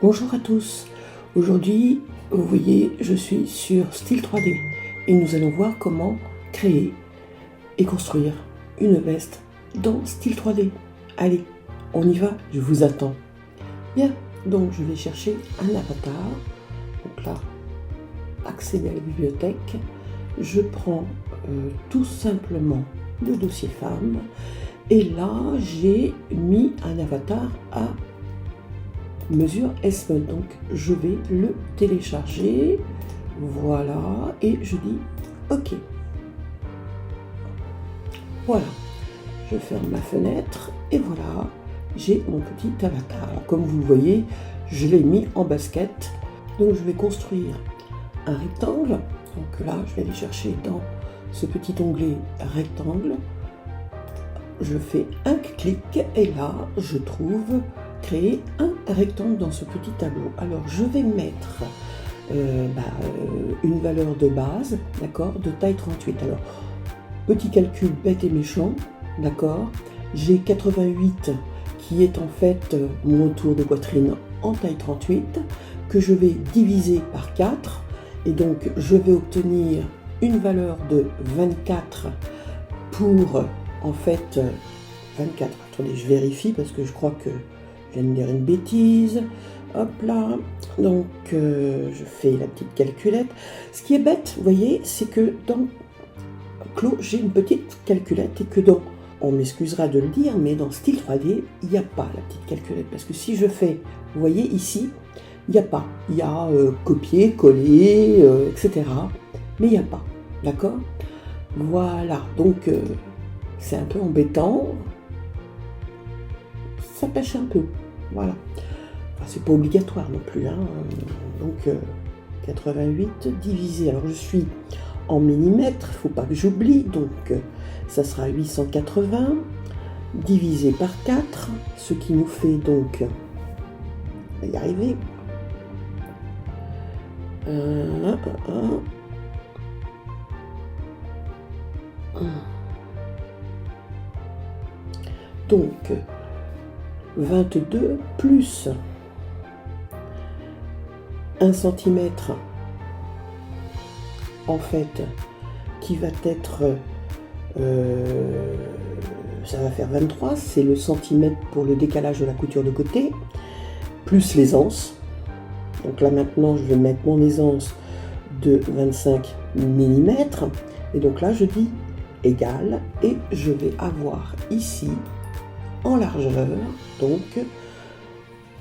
Bonjour à tous, aujourd'hui vous voyez je suis sur Style 3D et nous allons voir comment créer et construire une veste dans Style 3D. Allez, on y va, je vous attends. Bien, donc je vais chercher un avatar, donc là, accéder à la bibliothèque, je prends tout simplement le dossier femme et là j'ai mis un avatar à mesure S, donc je vais le télécharger, voilà, et je dis OK. Voilà, je ferme ma fenêtre et voilà, j'ai mon petit avatar. Alors, comme vous le voyez, je l'ai mis en basket, donc je vais construire un rectangle. Donc là, je vais aller chercher dans ce petit onglet rectangle, je fais un clic et là, je trouve créer un rectangle dans ce petit tableau. Alors je vais mettre une valeur de base, d'accord, de taille 38. Alors petit calcul bête et méchant, d'accord, j'ai 88 qui est en fait mon tour de poitrine en taille 38 que je vais diviser par 4 et donc je vais obtenir une valeur de 24 pour en fait 24. Attendez, je vérifie parce que je crois que je viens de dire une bêtise. Hop là, donc je fais la petite calculette. Ce qui est bête, vous voyez, c'est que dans Clos, j'ai une petite calculette et que dans, on m'excusera de le dire, mais dans Style 3D, il n'y a pas la petite calculette. Parce que si je fais, vous voyez ici, il n'y a pas. Il y a copier, coller, etc. Mais il n'y a pas, d'accord? Voilà, donc c'est un peu embêtant. Ça pêche un peu, voilà. Enfin, c'est pas obligatoire non plus, hein. Donc 88 divisé, alors je suis en millimètres, il ne faut pas que j'oublie, donc ça sera 880 divisé par 4, ce qui nous fait donc, on va y arriver, donc 22 plus 1 cm en fait qui va être ça va faire 23, c'est le centimètre pour le décalage de la couture de côté plus l'aisance. Donc là maintenant je vais mettre mon aisance de 25 mm et donc là je dis égal et je vais avoir ici en largeur, donc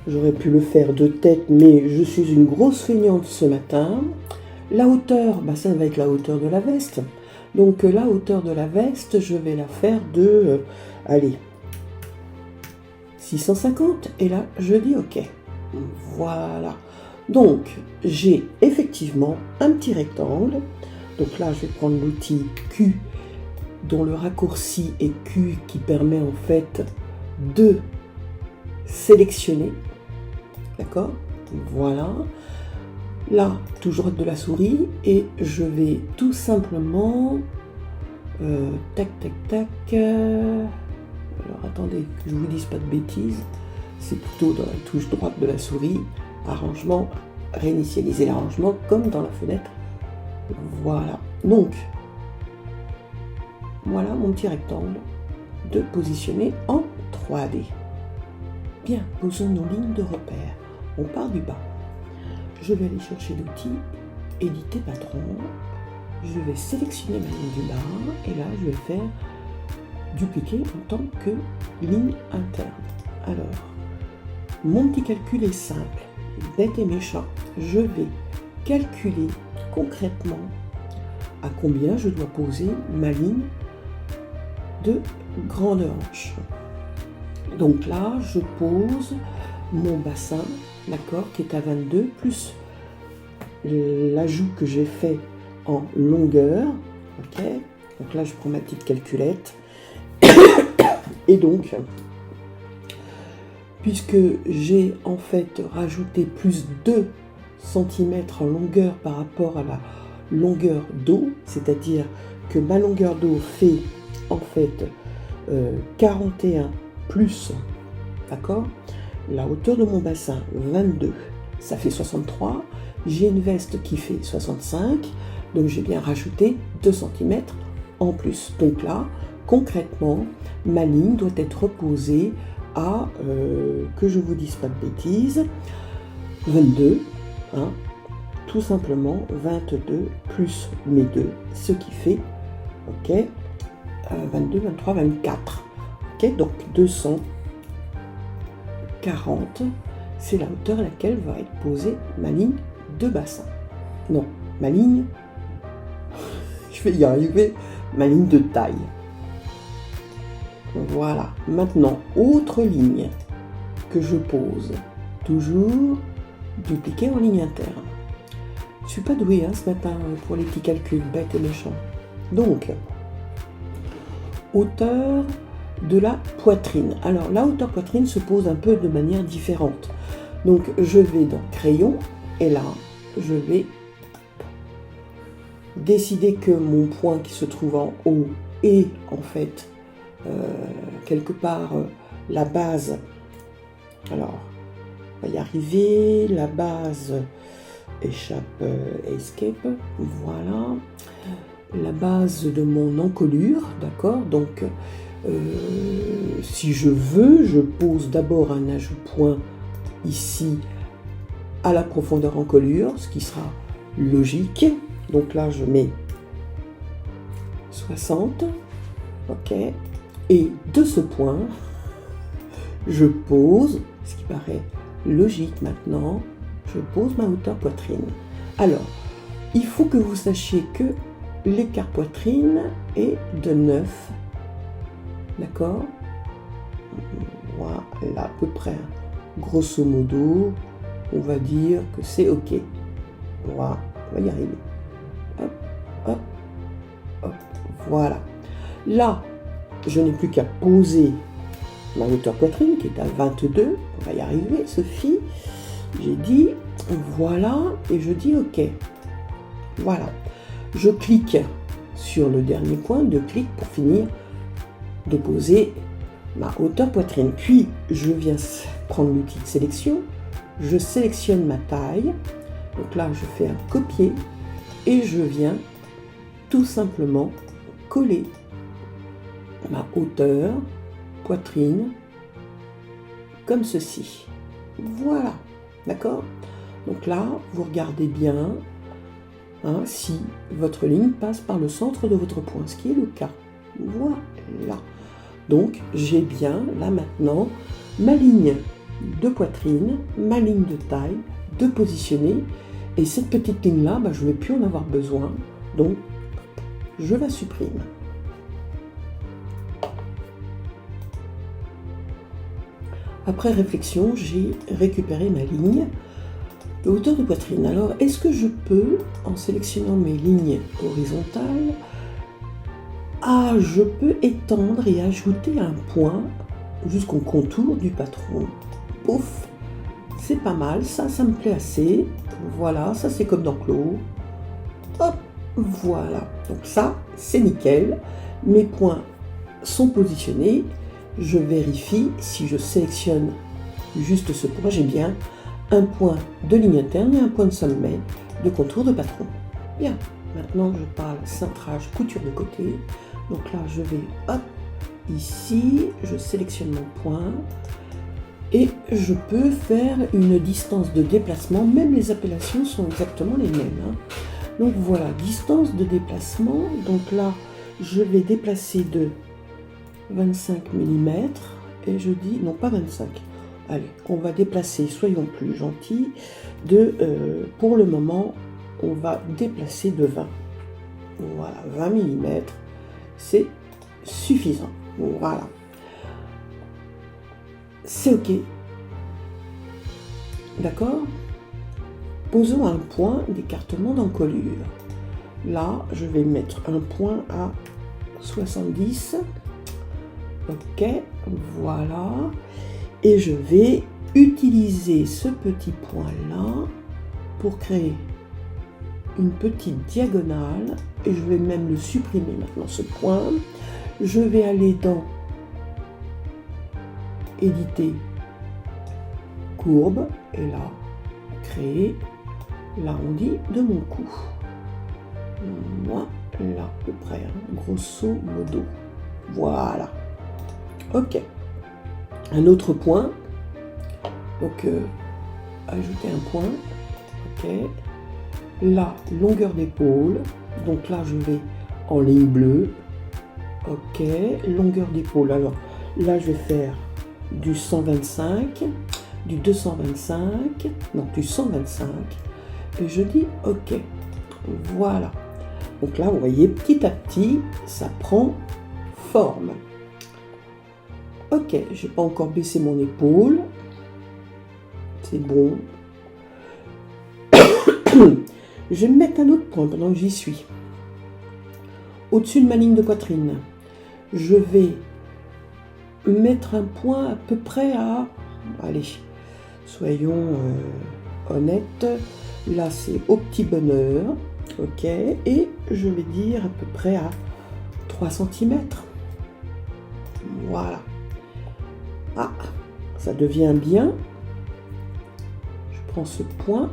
j'aurais pu le faire de tête mais je suis une grosse feignante ce matin. La hauteur, ça va être la hauteur de la veste, donc la hauteur de la veste je vais la faire de allez 650 et là je dis OK. Voilà, donc j'ai effectivement un petit rectangle, donc là je vais prendre l'outil Q dont le raccourci est Q qui permet en fait de sélectionner, d'accord, voilà, là toujours de la souris et je vais tout simplement tac tac tac, alors attendez que je vous dise pas de bêtises, c'est plutôt dans la touche droite de la souris, arrangement, réinitialiser l'arrangement comme dans la fenêtre, voilà, donc voilà mon petit rectangle de positionner en 3D. Bien, posons nos lignes de repère. On part du bas. Je vais aller chercher l'outil éditer patron. Je vais sélectionner ma ligne du bas et là je vais faire dupliquer en tant que ligne interne. Alors, mon petit calcul est simple, bête et méchant. Je vais calculer concrètement à combien je dois poser ma ligne de grande hanche. Donc là, je pose mon bassin, d'accord, qui est à 22, plus l'ajout que j'ai fait en longueur, ok. Donc là, je prends ma petite calculette, et donc, puisque j'ai en fait rajouté plus 2 cm en longueur par rapport à la longueur d'eau, c'est-à-dire que ma longueur d'eau fait en fait 41 plus, d'accord, la hauteur de mon bassin 22 ça fait 63. J'ai une veste qui fait 65, donc j'ai bien rajouté 2 cm en plus. Donc là, concrètement, ma ligne doit être posée à, que je vous dise pas de bêtises, 22, hein, tout simplement 22 plus mes 2, ce qui fait, ok, 22, 23, 24. Ok, donc 240, c'est la hauteur à laquelle va être posée ma ligne de bassin. Non, ma ligne, je vais y arriver, ma ligne de taille. Voilà, maintenant, autre ligne que je pose, toujours dupliquer en ligne interne. Je ne suis pas douée ce matin pour les petits calculs bêtes et méchants. Donc, hauteur de la poitrine. Alors, la hauteur poitrine se pose un peu de manière différente. Donc, je vais dans crayon et là, je vais décider que mon point qui se trouve en haut est en fait quelque part la base. Alors, on va y arriver. La base échappe, escape. Voilà. La base de mon encolure, d'accord. Donc, si je veux, je pose d'abord un ajout point ici à la profondeur encolure, ce qui sera logique. Donc là, je mets 60, ok. Et de ce point, je pose, ce qui paraît logique maintenant, je pose ma hauteur poitrine. Alors, il faut que vous sachiez que l'écart poitrine est de 9, d'accord? Voilà, à peu près. Grosso modo, on va dire que c'est ok. Voilà, on va y arriver. Hop, hop, hop, voilà. Là, je n'ai plus qu'à poser ma hauteur poitrine qui est à 22. On va y arriver, Sophie. J'ai dit, voilà, et je dis ok. Voilà. Je clique sur le dernier point, 2 clics pour finir de poser ma hauteur poitrine. Puis, je viens prendre l'outil de sélection, je sélectionne ma taille. Donc là, je fais un copier et je viens tout simplement coller ma hauteur poitrine comme ceci. Voilà, d'accord? Donc là, vous regardez bien si votre ligne passe par le centre de votre point, ce qui est le cas. Voilà. Donc, j'ai bien, là maintenant, ma ligne de poitrine, ma ligne de taille, de positionner. Et cette petite ligne-là, je ne vais plus en avoir besoin. Donc, je la supprime. Après réflexion, j'ai récupéré ma ligne de hauteur de poitrine. Alors, est-ce que je peux, en sélectionnant mes lignes horizontales, je peux étendre et ajouter un point jusqu'au contour du patron. Pouf, c'est pas mal, ça me plaît assez. Voilà, ça c'est comme dans Clos. Hop, voilà. Donc ça, c'est nickel. Mes points sont positionnés. Je vérifie si je sélectionne juste ce point, j'ai bien un point de ligne interne et un point de sommet de contour de patron. Bien, maintenant je parle cintrage, couture de côté. Donc là, je vais hop, ici, je sélectionne mon point et je peux faire une distance de déplacement. Même les appellations sont exactement les mêmes. Donc voilà, distance de déplacement. Donc là, je vais déplacer de 25 mm et je dis, non pas 25, allez, on va déplacer, soyons plus gentils, pour le moment, on va déplacer de 20. Voilà, 20 mm, c'est suffisant. Voilà. C'est ok. D'accord? Posons un point d'écartement d'encolure. Là, je vais mettre un point à 70. Ok, voilà. Et je vais utiliser ce petit point-là pour créer une petite diagonale. Et je vais même le supprimer maintenant, ce point. Je vais aller dans Éditer, courbe. Et là, créer l'arrondi de mon cou. Voilà, à peu près, hein, grosso modo. Voilà. Ok. Un autre point. Donc, ajouter un point. Ok. La longueur d'épaule. Donc là, je vais en ligne bleue. Ok. Longueur d'épaule. Alors, là, je vais faire du 125, du 225, non, du 125. Et je dis ok. Voilà. Donc là, vous voyez, petit à petit, ça prend forme. Ok, je n'ai pas encore baissé mon épaule. C'est bon. Je vais me mettre un autre point pendant que j'y suis. Au-dessus de ma ligne de poitrine, je vais mettre un point à peu près à... Allez, soyons honnêtes. Là, c'est au petit bonheur. Ok, et je vais dire à peu près à 3 cm. Voilà. Ah, ça devient bien. Je prends ce point.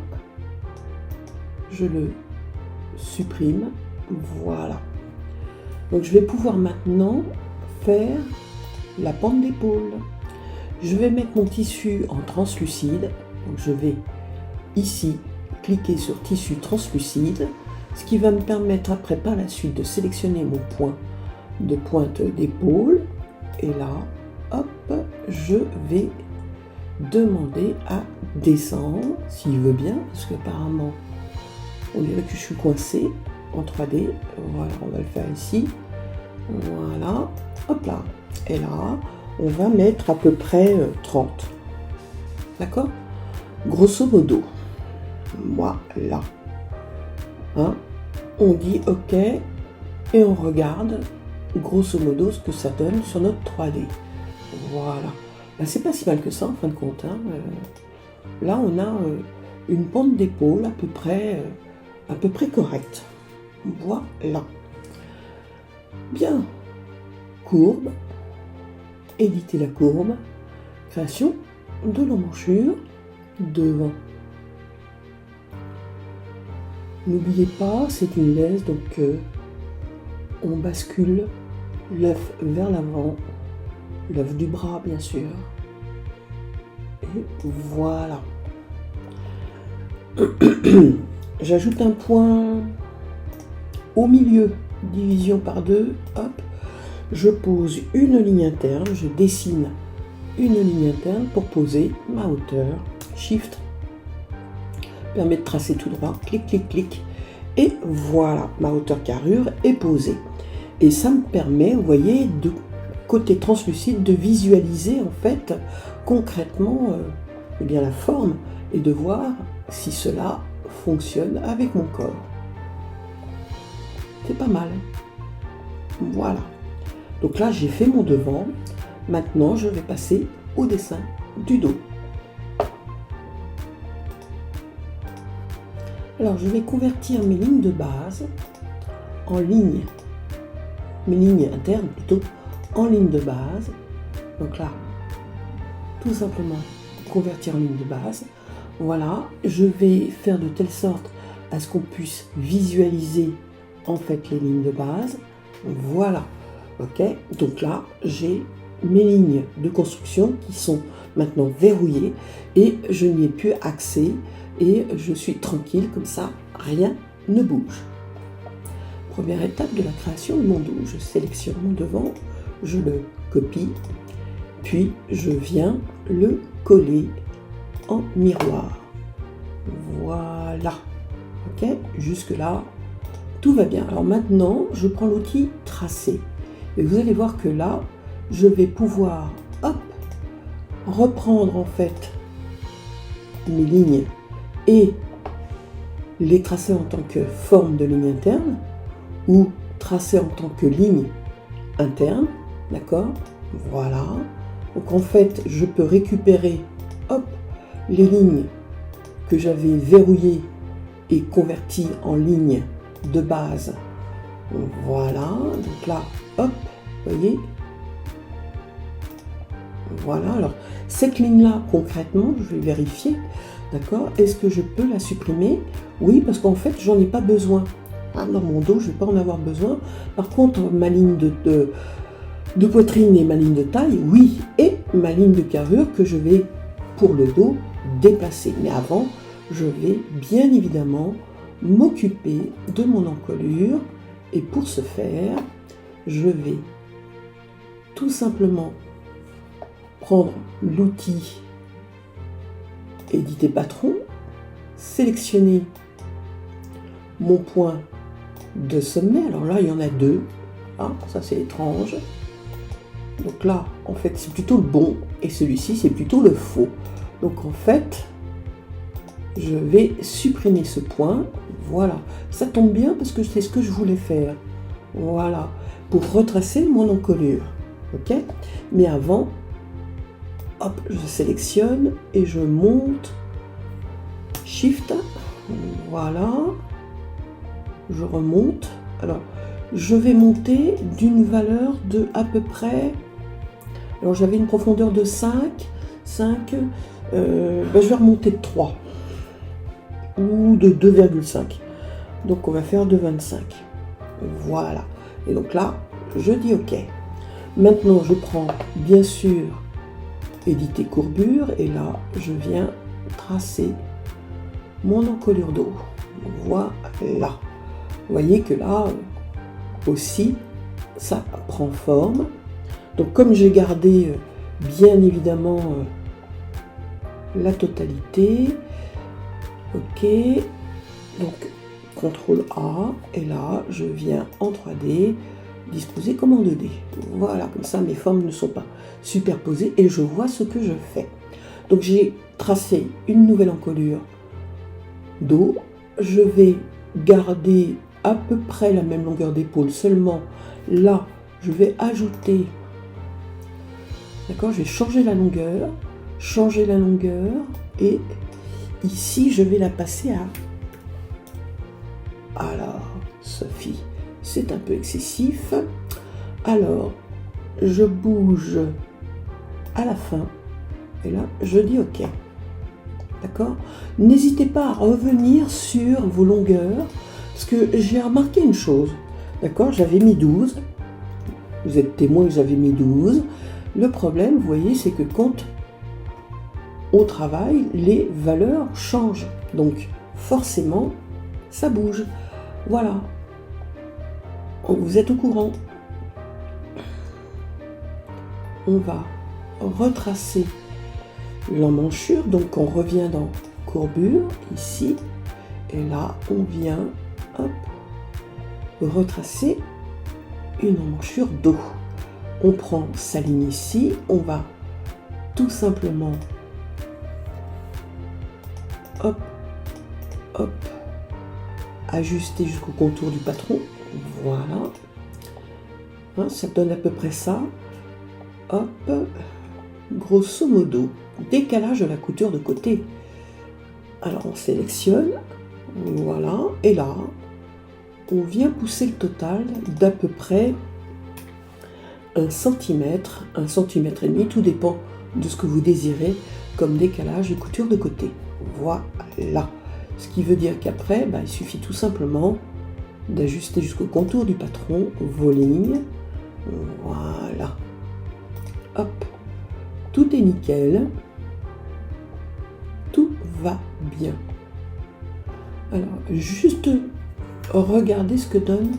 Je le supprime. Voilà. Donc, je vais pouvoir maintenant faire la pente d'épaule. Je vais mettre mon tissu en translucide. Donc, je vais ici cliquer sur tissu translucide, ce qui va me permettre après par la suite de sélectionner mon point de pointe d'épaule. Et là, hop, je vais demander à descendre, s'il veut bien, parce qu'apparemment, on dirait que je suis coincée en 3D. Voilà, on va le faire ici. Voilà, hop là. Et là, on va mettre à peu près 30. D'accord? Grosso modo. Voilà. Hein? On dit OK et on regarde grosso modo ce que ça donne sur notre 3D. Voilà. Ben, c'est pas si mal que ça en fin de compte. Hein. Là, on a une pente d'épaule à peu près correcte. Voilà. Bien. Courbe. Éditer la courbe. Création de l'emmanchure devant. N'oubliez pas, c'est une laisse, donc on bascule l'œuf vers l'avant, l'œuf du bras bien sûr. Et voilà. J'ajoute un point au milieu, division par 2, hop. Je pose une ligne interne, je dessine une ligne interne pour poser ma hauteur. Shift permet de tracer tout droit, clic, clic, clic, et voilà, ma hauteur carrure est posée. Et ça me permet, vous voyez, de côté translucide, de visualiser en fait concrètement eh bien, la forme et de voir si cela fonctionne avec mon corps. C'est pas mal. Voilà. Donc là, j'ai fait mon devant. Maintenant, je vais passer au dessin du dos. Alors, je vais convertir mes lignes de base en lignes, mes lignes internes plutôt, en lignes de base. Donc là, tout simplement, convertir en ligne de base. Voilà, je vais faire de telle sorte à ce qu'on puisse visualiser en fait les lignes de base. Voilà, ok. Donc là, j'ai mes lignes de construction qui sont maintenant verrouillées et je n'y ai plus accès. Et je suis tranquille, comme ça, rien ne bouge. Première étape de la création de mon dos. Je sélectionne mon devant, je le copie, puis je viens le coller en miroir. Voilà. Ok, jusque-là, tout va bien. Alors maintenant, je prends l'outil tracer. Et vous allez voir que là, je vais pouvoir, hop, reprendre en fait mes lignes et les tracer en tant que forme de ligne interne ou tracer en tant que ligne interne, d'accord? Voilà. Donc en fait, je peux récupérer, hop, les lignes que j'avais verrouillées et converties en lignes de base. Voilà. Donc là, hop, vous voyez? Voilà. Alors, cette ligne-là, concrètement, je vais vérifier. D'accord? Est-ce que je peux la supprimer? Oui, parce qu'en fait, j'en ai pas besoin. Hein, dans mon dos, je ne vais pas en avoir besoin. Par contre, ma ligne de poitrine et ma ligne de taille, oui. Et ma ligne de carrure que je vais, pour le dos, déplacer. Mais avant, je vais bien évidemment m'occuper de mon encolure. Et pour ce faire, je vais tout simplement prendre l'outil éditer patron, sélectionner mon point de sommet. Alors là, il y en a deux. Ah, ça c'est étrange. Donc là, en fait, c'est plutôt le bon et celui-ci, c'est plutôt le faux. Donc en fait, je vais supprimer ce point. Voilà. Ça tombe bien parce que c'est ce que je voulais faire. Voilà. Pour retracer mon encolure. Ok? Mais avant, hop, je sélectionne et je monte. Shift. Voilà. Je remonte. Alors, je vais monter d'une valeur de à peu près... Alors, j'avais une profondeur de 5. Je vais remonter de 3. Ou de 2,5. Donc, on va faire de 25. Voilà. Et donc là, je dis OK. Maintenant, je prends, bien sûr, éditer courbure. Et là, je viens tracer mon encolure d'eau. Voilà. Vous voyez que là, aussi, ça prend forme. Donc, comme j'ai gardé, bien évidemment, la totalité, OK. Donc, CTRL A, et là, je viens en 3D, disposer comme en 2D. Voilà, comme ça, mes formes ne sont pas superposées et je vois ce que je fais. Donc, j'ai tracé une nouvelle encolure d'eau. Je vais garder à peu près la même longueur d'épaule, seulement là, je vais ajouter, d'accord, je vais changer la longueur, et ici, je vais la passer à... Alors, Sophie, c'est un peu excessif. Alors, je bouge à la fin, et là, je dis OK. D'accord? N'hésitez pas à revenir sur vos longueurs, parce que j'ai remarqué une chose. D'accord? J'avais mis 12. Vous êtes témoin que j'avais mis 12. Le problème, vous voyez, c'est que quand on travaille, les valeurs changent. Donc, forcément, ça bouge. Voilà. Vous êtes au courant. On va retracer l'emmanchure. Donc, on revient dans courbure, ici. Et là, on vient, hop, retracer une emmanchure d'eau. On prend sa ligne ici. On va tout simplement, hop, hop, ajuster jusqu'au contour du patron. Voilà. Hein, ça donne à peu près ça. Hop. Grosso modo. Décalage de la couture de côté. Alors on sélectionne. Voilà. Et là, on vient pousser le total d'à peu près 1 centimètre, 1,5 cm. Tout dépend de ce que vous désirez comme décalage de couture de côté. Voilà. Ce qui veut dire qu'après, il suffit tout simplement d'ajuster jusqu'au contour du patron vos lignes. Voilà. Hop. Tout est nickel. Tout va bien. Alors, juste regardez ce que donne,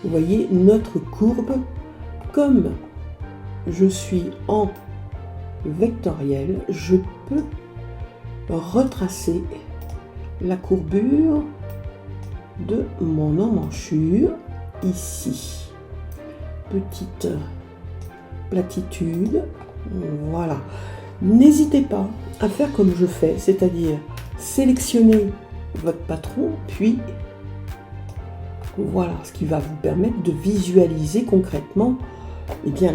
vous voyez, notre courbe. Comme je suis en vectoriel, je peux retracer la courbure de mon emmanchure ici. Petite platitude, voilà. N'hésitez pas à faire comme je fais, c'est-à-dire sélectionner votre patron, puis voilà, ce qui va vous permettre de visualiser concrètement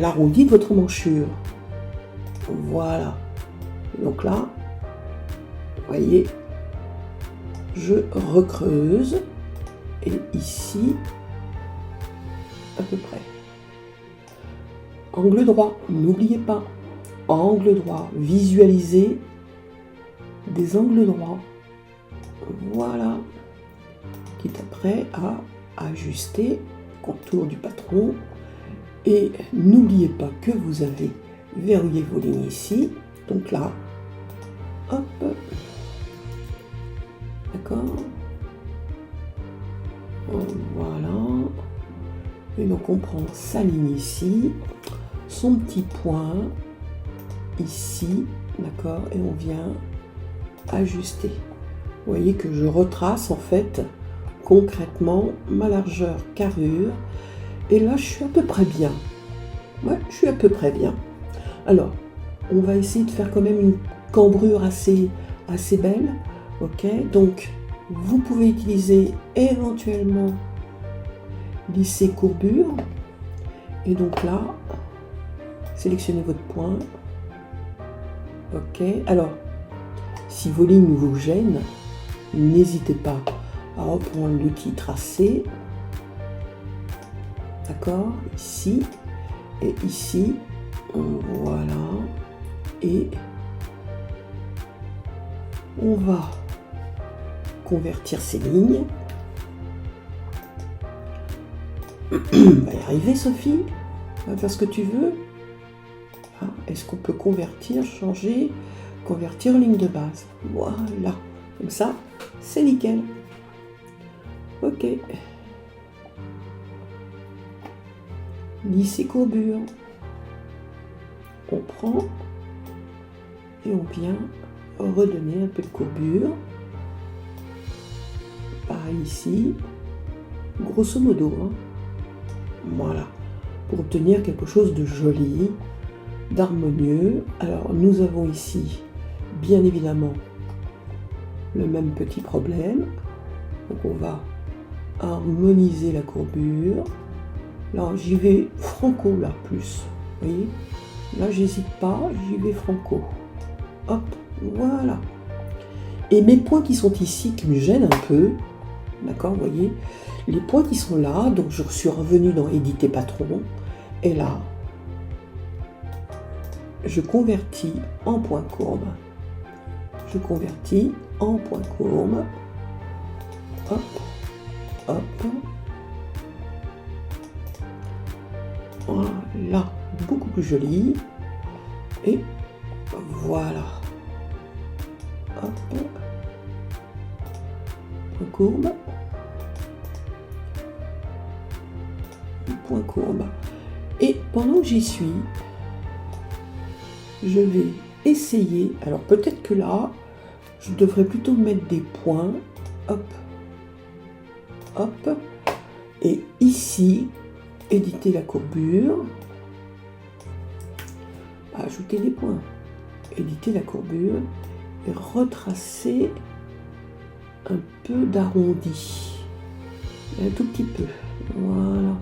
l'arrondi de votre emmanchure. Voilà. Donc là, vous voyez, je recreuse et ici, à peu près. Angle droit, n'oubliez pas, angle droit, visualisez des angles droits. Voilà. Quitte après à ajuster le contour du patron. Et n'oubliez pas que vous avez verrouillé vos lignes ici. Donc là, hop, d'accord. Voilà. Et donc on prend sa ligne ici, son petit point ici, d'accord, et on vient ajuster. Vous voyez que je retrace en fait concrètement ma largeur carrure. Et là, je suis à peu près bien. Ouais, je suis à peu près bien. Alors, on va essayer de faire quand même une cambrure assez belle. Ok, donc vous pouvez utiliser éventuellement lisser courbure. Et donc là, sélectionnez votre point. Ok, alors, si vos lignes vous gênent, n'hésitez pas à reprendre l'outil tracé. D'accord, ici et ici, voilà, et on va convertir ces lignes. On va y arriver, Sophie, on va faire ce que tu veux. Ah, est-ce qu'on peut convertir, changer, convertir en ligne de base? Voilà, comme ça, c'est nickel. Ok. Lisser courbure. On prend et on vient redonner un peu de courbure. Pareil ici, grosso modo. Hein. Voilà, pour obtenir quelque chose de joli, d'harmonieux. Alors nous avons ici, bien évidemment, le même petit problème. Donc on va harmoniser la courbure. Là, j'y vais franco, là, plus. Vous voyez? Là, j'hésite pas, j'y vais franco. Hop, voilà. Et mes points qui sont ici, qui me gênent un peu, d'accord, vous voyez? Les points qui sont là, donc je suis revenu dans éditer patron, et là, je convertis en point courbe. Je convertis en point courbe. Hop, hop. Voilà, beaucoup plus joli. Et voilà. Hop. Point courbe. Point courbe. Et pendant que j'y suis, je vais essayer. Alors peut-être que là, je devrais plutôt mettre des points. Hop. Hop. Et ici, éditer la courbure, ajouter des points, éditer la courbure et retracer un peu d'arrondi, un tout petit peu, voilà.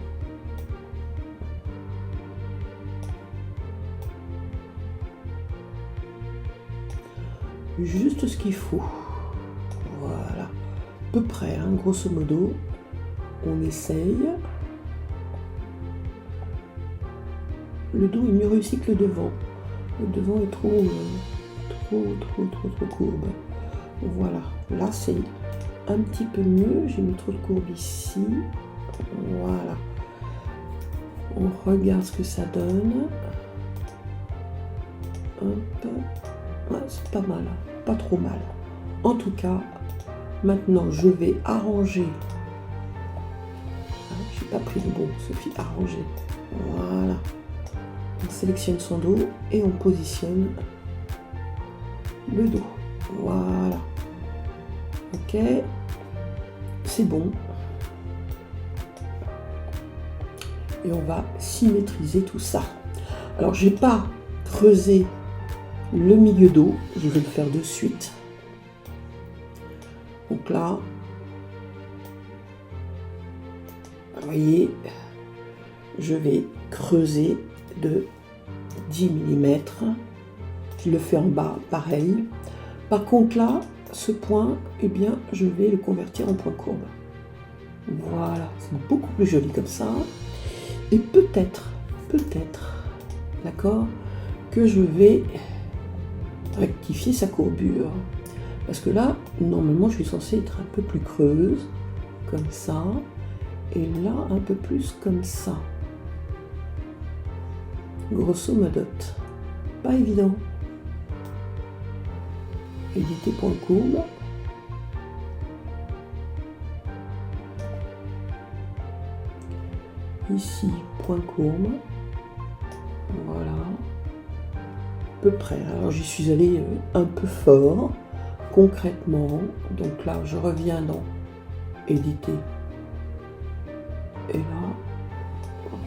Juste ce qu'il faut, voilà, à peu près, hein, grosso modo, on essaye. Le dos est mieux réussi que le devant. Le devant est trop courbe. Voilà. Là, c'est un petit peu mieux. J'ai mis trop de courbe ici. Voilà. On regarde ce que ça donne. Hop. Ouais, c'est pas mal. Pas trop mal. En tout cas, maintenant, je vais arranger. J'ai pas pris le bon, Sophie. Arranger. Voilà. On sélectionne son dos et on positionne le dos. Voilà. Ok. C'est bon. Et on va symétriser tout ça. Alors, j'ai pas creusé le milieu dos. Je vais le faire de suite. Donc là, vous voyez, je vais creuser de 10 mm. Je le fais en bas, pareil. Par contre là, ce point, eh bien, je vais le convertir en point courbe. Voilà, c'est beaucoup plus joli comme ça. Et peut-être, d'accord, que je vais rectifier sa courbure. Parce que là, normalement, je suis censée être un peu plus creuse, comme ça, et là, un peu plus comme ça. Grosso modo. Pas évident. Éditer point courbe. Ici, point courbe. Voilà. À peu près. Alors, j'y suis allée un peu fort, concrètement. Donc là, je reviens dans éditer. Et là,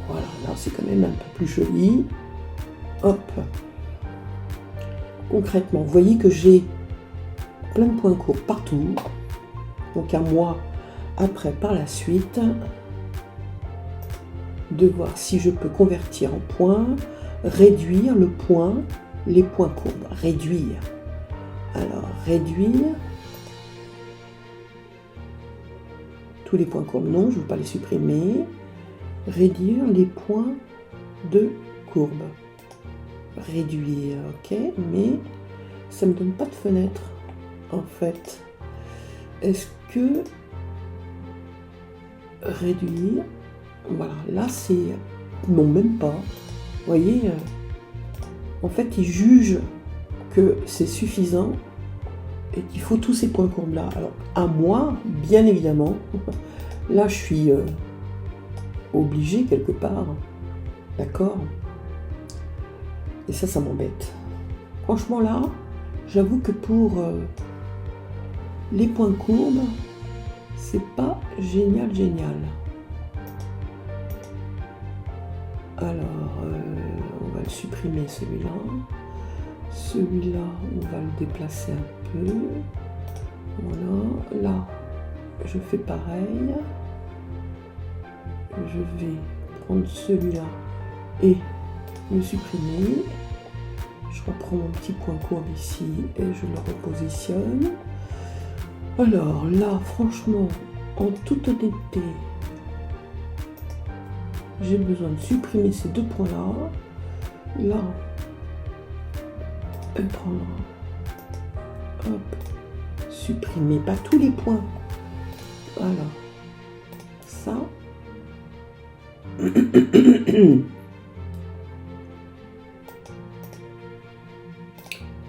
voilà. Là, c'est quand même un peu plus joli. Hop. Concrètement, vous voyez que j'ai plein de points courts partout. Donc à moi, après, par la suite, de voir si je peux convertir en points, réduire le point, les points courbes. Réduire. Alors, réduire. Tous les points courbes, non, je ne veux pas les supprimer. Réduire les points de courbe. Réduire, ok, mais ça ne me donne pas de fenêtre, en fait. Est-ce que réduire, voilà, là c'est, non, même pas. Vous voyez, en fait, il juge que c'est suffisant et qu'il faut tous ces points courbes là. Alors, à moi, bien évidemment, là je suis obligée quelque part, d'accord? Et ça m'embête. Franchement là, j'avoue que pour les points courbes, c'est pas génial. Alors, on va le supprimer celui-là. Celui-là, on va le déplacer un peu. Voilà. Là, je fais pareil. Je vais prendre celui-là et le supprimer. Je reprends mon petit point courbe ici et je le repositionne. Alors là, franchement, en toute honnêteté, j'ai besoin de supprimer ces deux points-là. Là, et prendre, hop, supprimer, pas tous les points. Voilà, ça.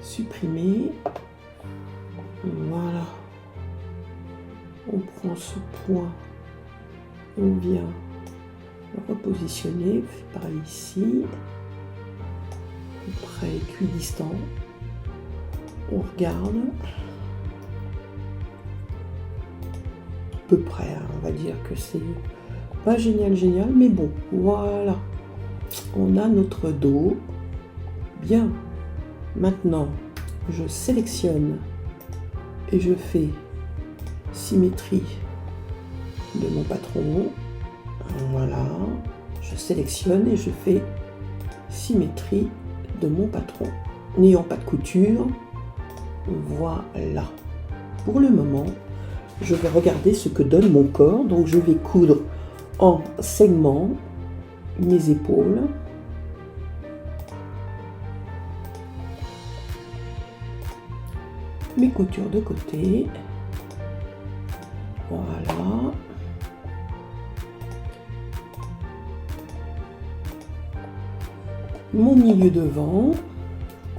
Supprimer. Voilà. On prend ce point, on vient le repositionner par ici, à peu près équidistant. On regarde, à peu près, hein, on va dire que c'est pas génial, mais bon, voilà. On a notre dos. Bien. Maintenant, je sélectionne et je fais symétrie de mon patron. Voilà. Je sélectionne et je fais symétrie de mon patron. N'ayant pas de couture, voilà. Pour le moment, je vais regarder ce que donne mon corps. Donc, je vais coudre en segment mes épaules. Mes coutures de côté. Voilà. Mon milieu devant,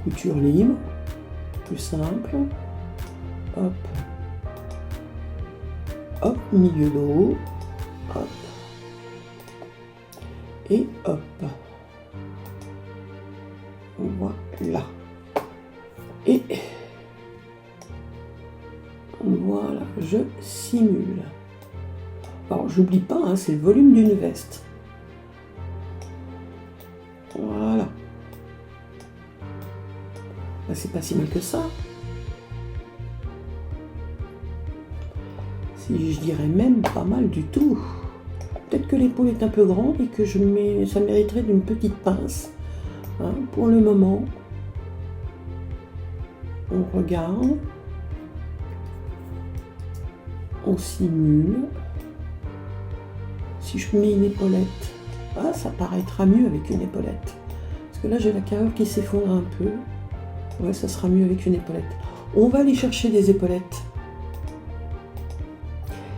couture libre, plus simple. Hop. Hop, milieu d'eau. Hop. Et hop. Voilà. Et voilà, je simule. Alors, j'oublie pas, hein, c'est le volume d'une veste. Voilà. Ben, c'est pas si mal que ça. Si je dirais même pas mal du tout. Peut-être que l'épaule est un peu grande et que ça mériterait d'une petite pince. Hein, pour le moment, on regarde. On simule. Si je mets une épaulette, ça paraîtra mieux avec une épaulette. Parce que là, j'ai la carrure qui s'effondre un peu. Ouais, ça sera mieux avec une épaulette. On va aller chercher des épaulettes.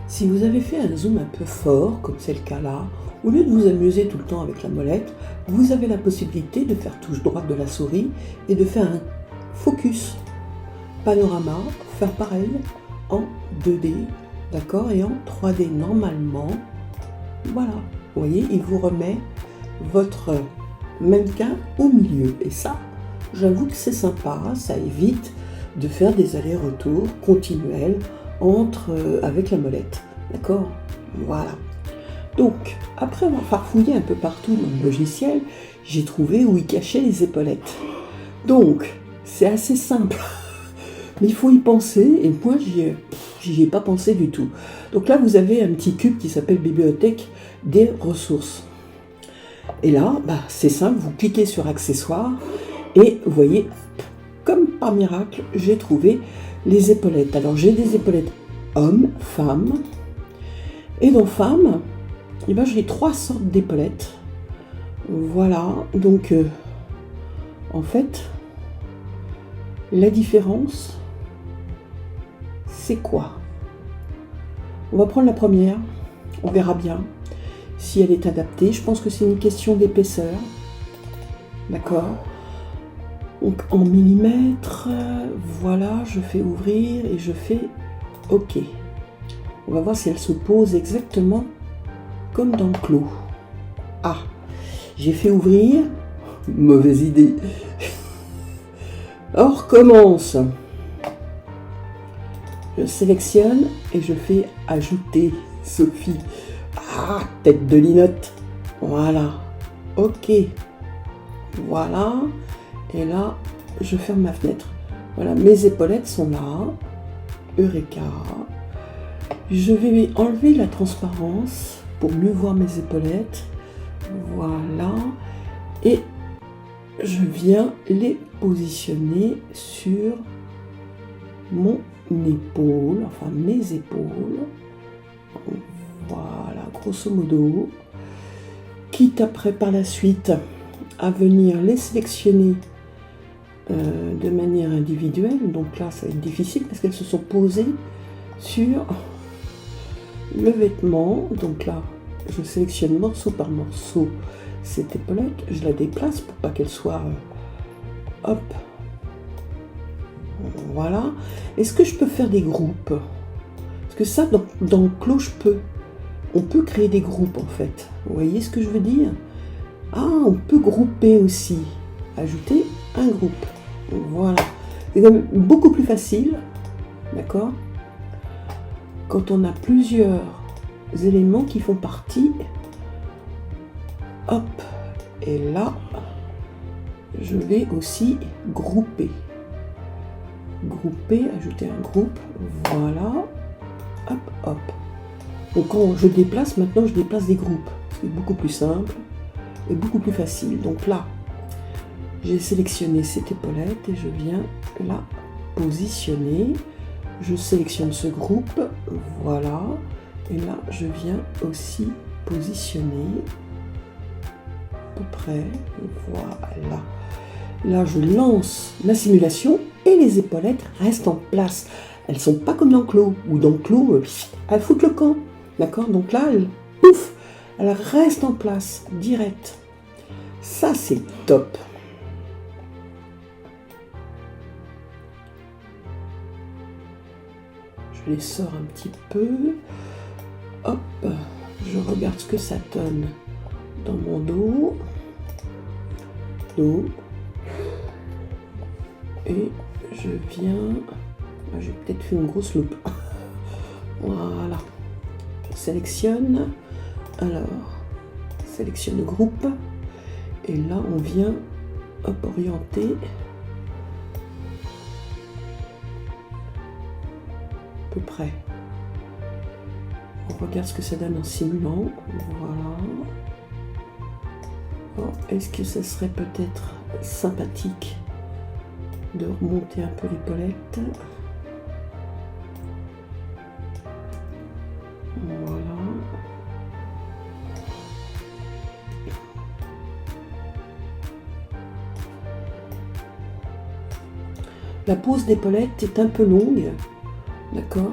Si vous avez fait un zoom un peu fort, comme c'est le cas là, au lieu de vous amuser tout le temps avec la molette, vous avez la possibilité de faire touche droite de la souris et de faire un focus panorama, faire pareil en 2D, d'accord, et en 3D normalement. Voilà, vous voyez, il vous remet votre mannequin au milieu. Et ça, j'avoue que c'est sympa, ça évite de faire des allers-retours continuels avec la molette. D'accord? Voilà. Donc, après avoir farfouillé un peu partout dans le logiciel, j'ai trouvé où il cachait les épaulettes. Donc, c'est assez simple. Mais il faut y penser, et moi, j'y ai pas pensé du tout. Donc là, vous avez un petit cube qui s'appelle Bibliothèque des ressources. Et là, c'est simple, vous cliquez sur Accessoires, et vous voyez, comme par miracle, j'ai trouvé les épaulettes. Alors, j'ai des épaulettes hommes, femmes, et dans femmes, j'ai 3 sortes d'épaulettes. Voilà, donc, en fait, la différence, c'est quoi? On va prendre la première, on verra bien si elle est adaptée. Je pense que c'est une question d'épaisseur. D'accord? Donc en millimètres, voilà, je fais ouvrir et je fais OK. On va voir si elle se pose exactement comme dans le clos. Ah, j'ai fait ouvrir, mauvaise idée. On recommence. Je sélectionne et je fais ajouter Sophie. Ah, tête de linotte. Voilà. OK. Voilà. Et là, je ferme ma fenêtre. Voilà, mes épaulettes sont là. Eureka. Je vais enlever la transparence pour mieux voir mes épaulettes. Voilà. Et je viens les positionner sur mon épaule, enfin mes épaules. Voilà, grosso modo. Quitte après par la suite à venir les sélectionner de manière individuelle. Donc là, ça va être difficile parce qu'elles se sont posées sur le vêtement. Donc là, je sélectionne morceau par morceau cette épaulette. Je la déplace pour pas qu'elle soit... hop. Voilà. Est-ce que je peux faire des groupes? Parce que ça, dans le clos, on peut créer des groupes en fait. Vous voyez ce que je veux dire? Ah, on peut grouper aussi. Ajouter un groupe. Voilà. C'est quand même beaucoup plus facile. D'accord? Quand on a plusieurs éléments qui font partie. Hop. Et là, je vais aussi grouper. Grouper, ajouter un groupe. Voilà. Hop, hop. Donc quand je déplace, maintenant je déplace des groupes. C'est beaucoup plus simple et beaucoup plus facile. Donc là, j'ai sélectionné cette épaulette et je viens la positionner. Je sélectionne ce groupe, voilà. Et là, je viens aussi positionner à peu près, voilà. Là, je lance la simulation et les épaulettes restent en place. Elles ne sont pas comme dans le clos, ou dans le clos, elles foutent le camp. D'accord? Donc là, pouf, elle reste en place, direct. Ça, c'est top. Je les sors un petit peu. Hop, je regarde ce que ça donne dans mon dos. Et je viens... J'ai peut-être fait une grosse loupe. Voilà. Je sélectionne. Alors, sélectionne le groupe. Et là, on vient orienter à peu près. On regarde ce que ça donne en simulant. Voilà. Oh, est-ce que ça serait peut-être sympathique de remonter un peu l'épaulette? Voilà. La pose d'épaulette est un peu longue, d'accord,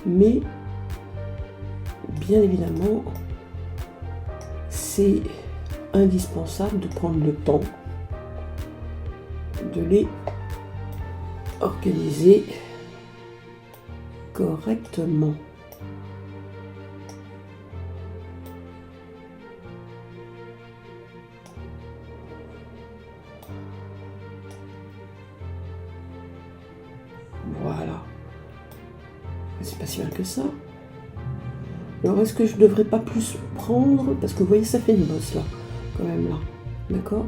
mais bien évidemment, c'est indispensable de prendre le temps de les organiser correctement. Voilà. C'est pas si mal que ça. Alors, est-ce que je devrais pas plus prendre, parce que vous voyez, ça fait une bosse là, quand même là, d'accord?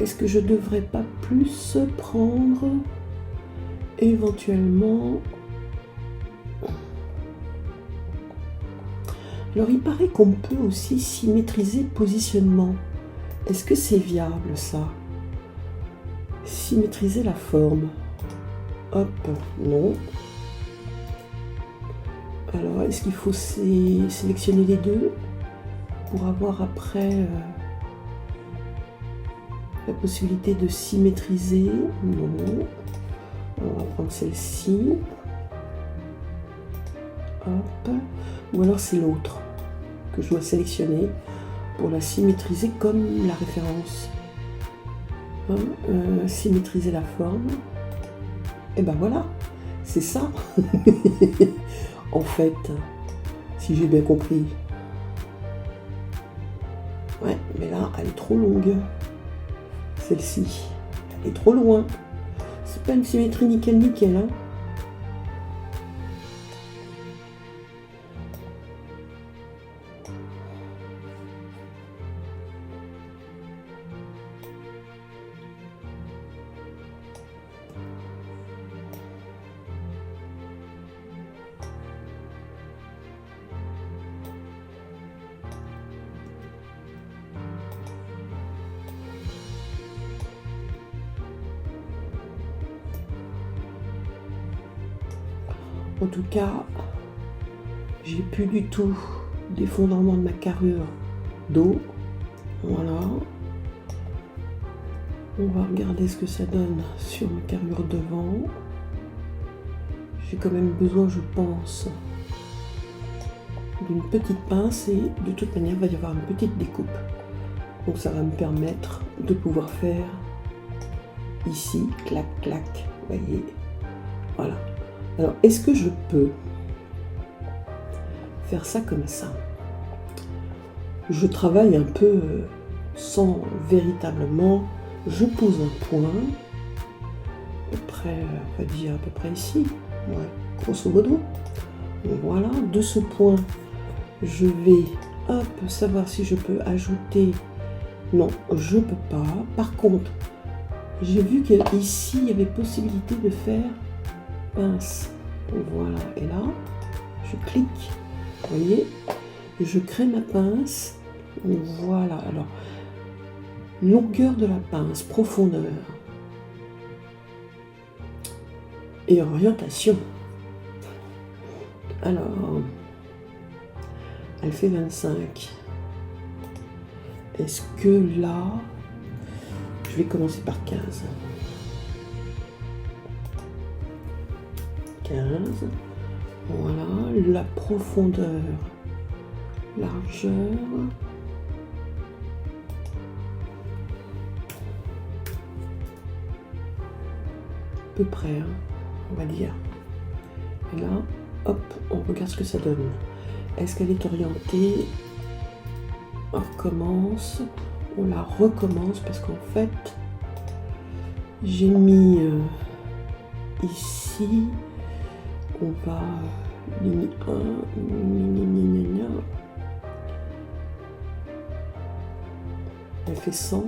Est-ce que je devrais pas plus prendre éventuellement? Alors, il paraît qu'on peut aussi symétriser le positionnement. Est-ce que c'est viable, ça? Symétriser la forme. Hop, non. Alors, est-ce qu'il faut sélectionner les deux pour avoir après la possibilité de symétriser? Non. On va prendre celle-ci. Hop. Ou alors c'est l'autre que je dois sélectionner pour la symétriser comme la référence. Symétriser la forme. Et ben voilà, c'est ça. En fait, si j'ai bien compris. Ouais, mais là, elle est trop longue. Celle-ci, elle est trop loin. C'est pas une symétrie nickel, hein. En tout cas, j'ai plus du tout d'effondrement de ma carrure d'eau. Voilà. On va regarder ce que ça donne sur ma carrure devant. J'ai quand même besoin, je pense, d'une petite pince et de toute manière, il va y avoir une petite découpe. Donc ça va me permettre de pouvoir faire ici, clac, clac, vous voyez. Voilà. Alors, est-ce que je peux faire ça comme ça? Je travaille un peu sans véritablement. Je pose un point, à peu près, on va dire à peu près ici, ouais, grosso modo. Voilà, de ce point, je vais savoir si je peux ajouter. Non, je peux pas. Par contre, j'ai vu qu'ici, il y avait possibilité de faire pince. Voilà, et là, je clique, vous voyez, et je crée ma pince. Voilà, alors, longueur de la pince, profondeur et orientation. Alors, elle fait 25. Est-ce que là, je vais commencer par 15. 15. Voilà, la profondeur, largeur. À peu près, hein, on va dire. Et là, hop, on regarde ce que ça donne. Est-ce qu'elle est orientée? On recommence, on la recommence parce qu'en fait, j'ai mis ici, on va ligne 1, elle fait 100.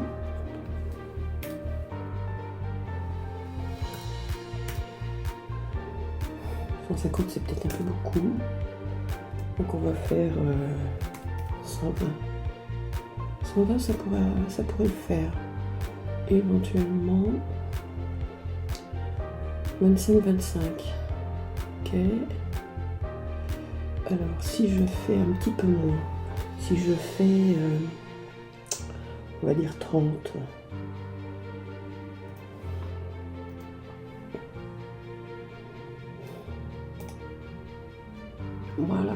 C'est peut-être un peu beaucoup. Donc on va faire 120. 120, ça pourrait le faire. Éventuellement 25. Ok. Alors si je fais un petit peu moins, si je fais on va dire 30. Voilà,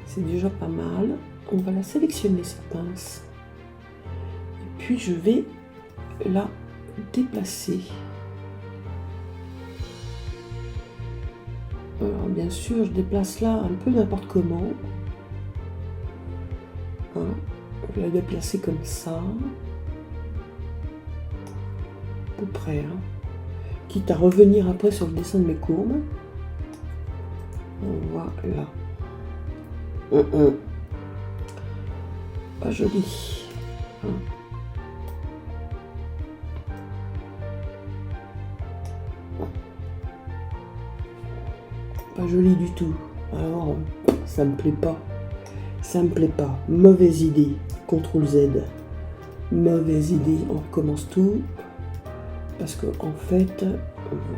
c'est déjà pas mal. On va la sélectionner cette pince. Et puis je vais la déplacer. Alors bien sûr, je déplace là un peu n'importe comment. Hein, je vais la déplacer comme ça. À peu près. Hein. Quitte à revenir après sur le dessin de mes courbes. Voilà. Pas joli. Hein. Pas joli du tout. Alors, ça me plaît pas. Ça me plaît pas. Mauvaise idée. CTRL Z. Mauvaise idée. On recommence tout. Parce que en fait,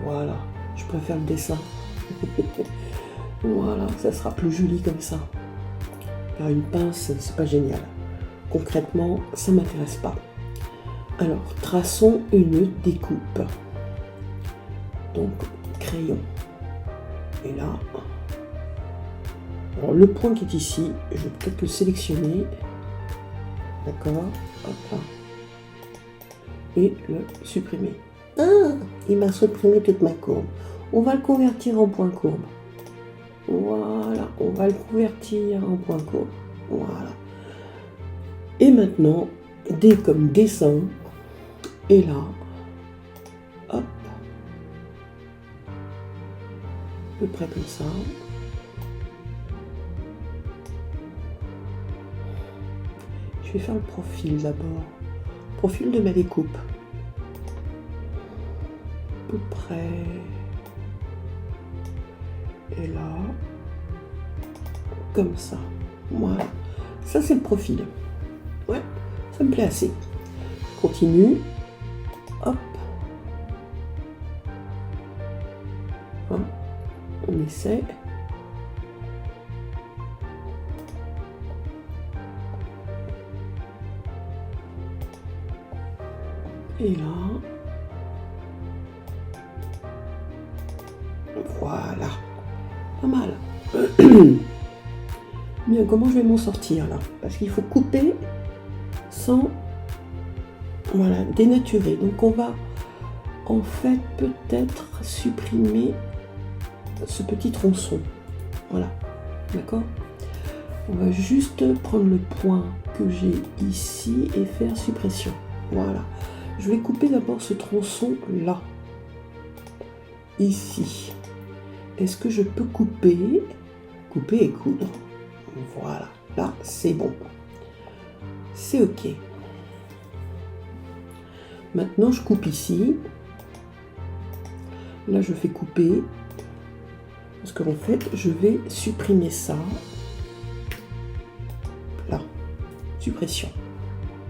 voilà. Je préfère le dessin. Voilà, ça sera plus joli comme ça. Faire une pince, c'est pas génial. Concrètement, ça m'intéresse pas. Alors, traçons une découpe. Donc, crayon. Et là, alors le point qui est ici, je vais peut-être le sélectionner. D'accord. Hop là. Et le supprimer. Ah, il m'a supprimé toute ma courbe. On va le convertir en point courbe. Voilà, on va le convertir en point courbe. Voilà. Et maintenant, D comme dessin. Et là, hop. À peu près comme ça. Je vais faire le profil d'abord. Profil de ma découpe. À peu près. Et là, comme ça. Voilà. Ça, c'est le profil. Ouais, ça me plaît assez. Continue. Hop. Hein. On essaie. Et là. Voilà. Pas mal. Bien, comment je vais m'en sortir là? Parce qu'il faut couper sans, voilà, dénaturer. Donc on va en fait peut-être supprimer ce petit tronçon. Voilà. D'accord? On va juste prendre le point que j'ai ici et faire suppression. Voilà. Je vais couper d'abord ce tronçon là. Ici. Est-ce que je peux couper et coudre? Voilà, là c'est bon. C'est ok. Maintenant je coupe ici. Là je fais couper. Parce qu'en fait je vais supprimer ça. Là. Suppression.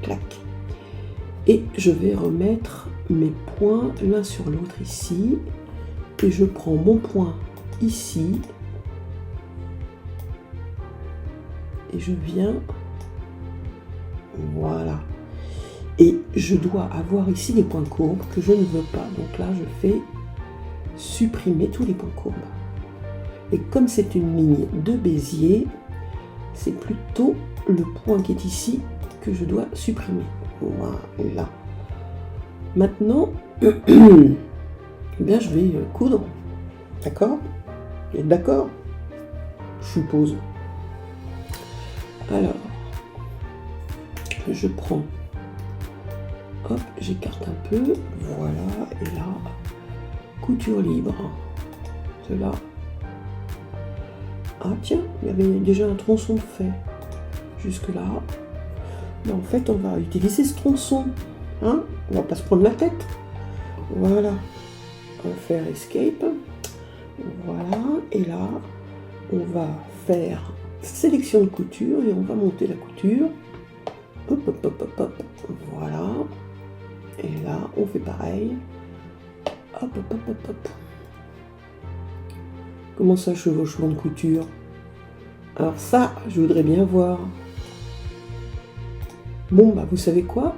Clac. Et je vais remettre mes points l'un sur l'autre ici. Et je prends mon point ici. Et je viens, voilà. Et je dois avoir ici des points courbes que je ne veux pas. Donc là, je fais supprimer tous les points courbes. Et comme c'est une ligne de Bézier, c'est plutôt le point qui est ici que je dois supprimer. Voilà. Maintenant, eh bien, je vais coudre. D'accord? Vous êtes d'accord? Je suppose. Alors, je prends, hop, j'écarte un peu, voilà, et là, couture libre. Cela. Ah tiens, il y avait déjà un tronçon fait jusque-là. Mais en fait, on va utiliser ce tronçon. Hein, on va pas se prendre la tête. Voilà. On va faire escape. Voilà. Et là, on va faire sélection de couture et on va monter la couture. Hop, hop, hop, hop, hop. Voilà. Et là, on fait pareil. Hop, hop, hop, hop, hop. Comment ça, chevauchement de couture? Alors ça, je voudrais bien voir. Bon, bah, vous savez quoi?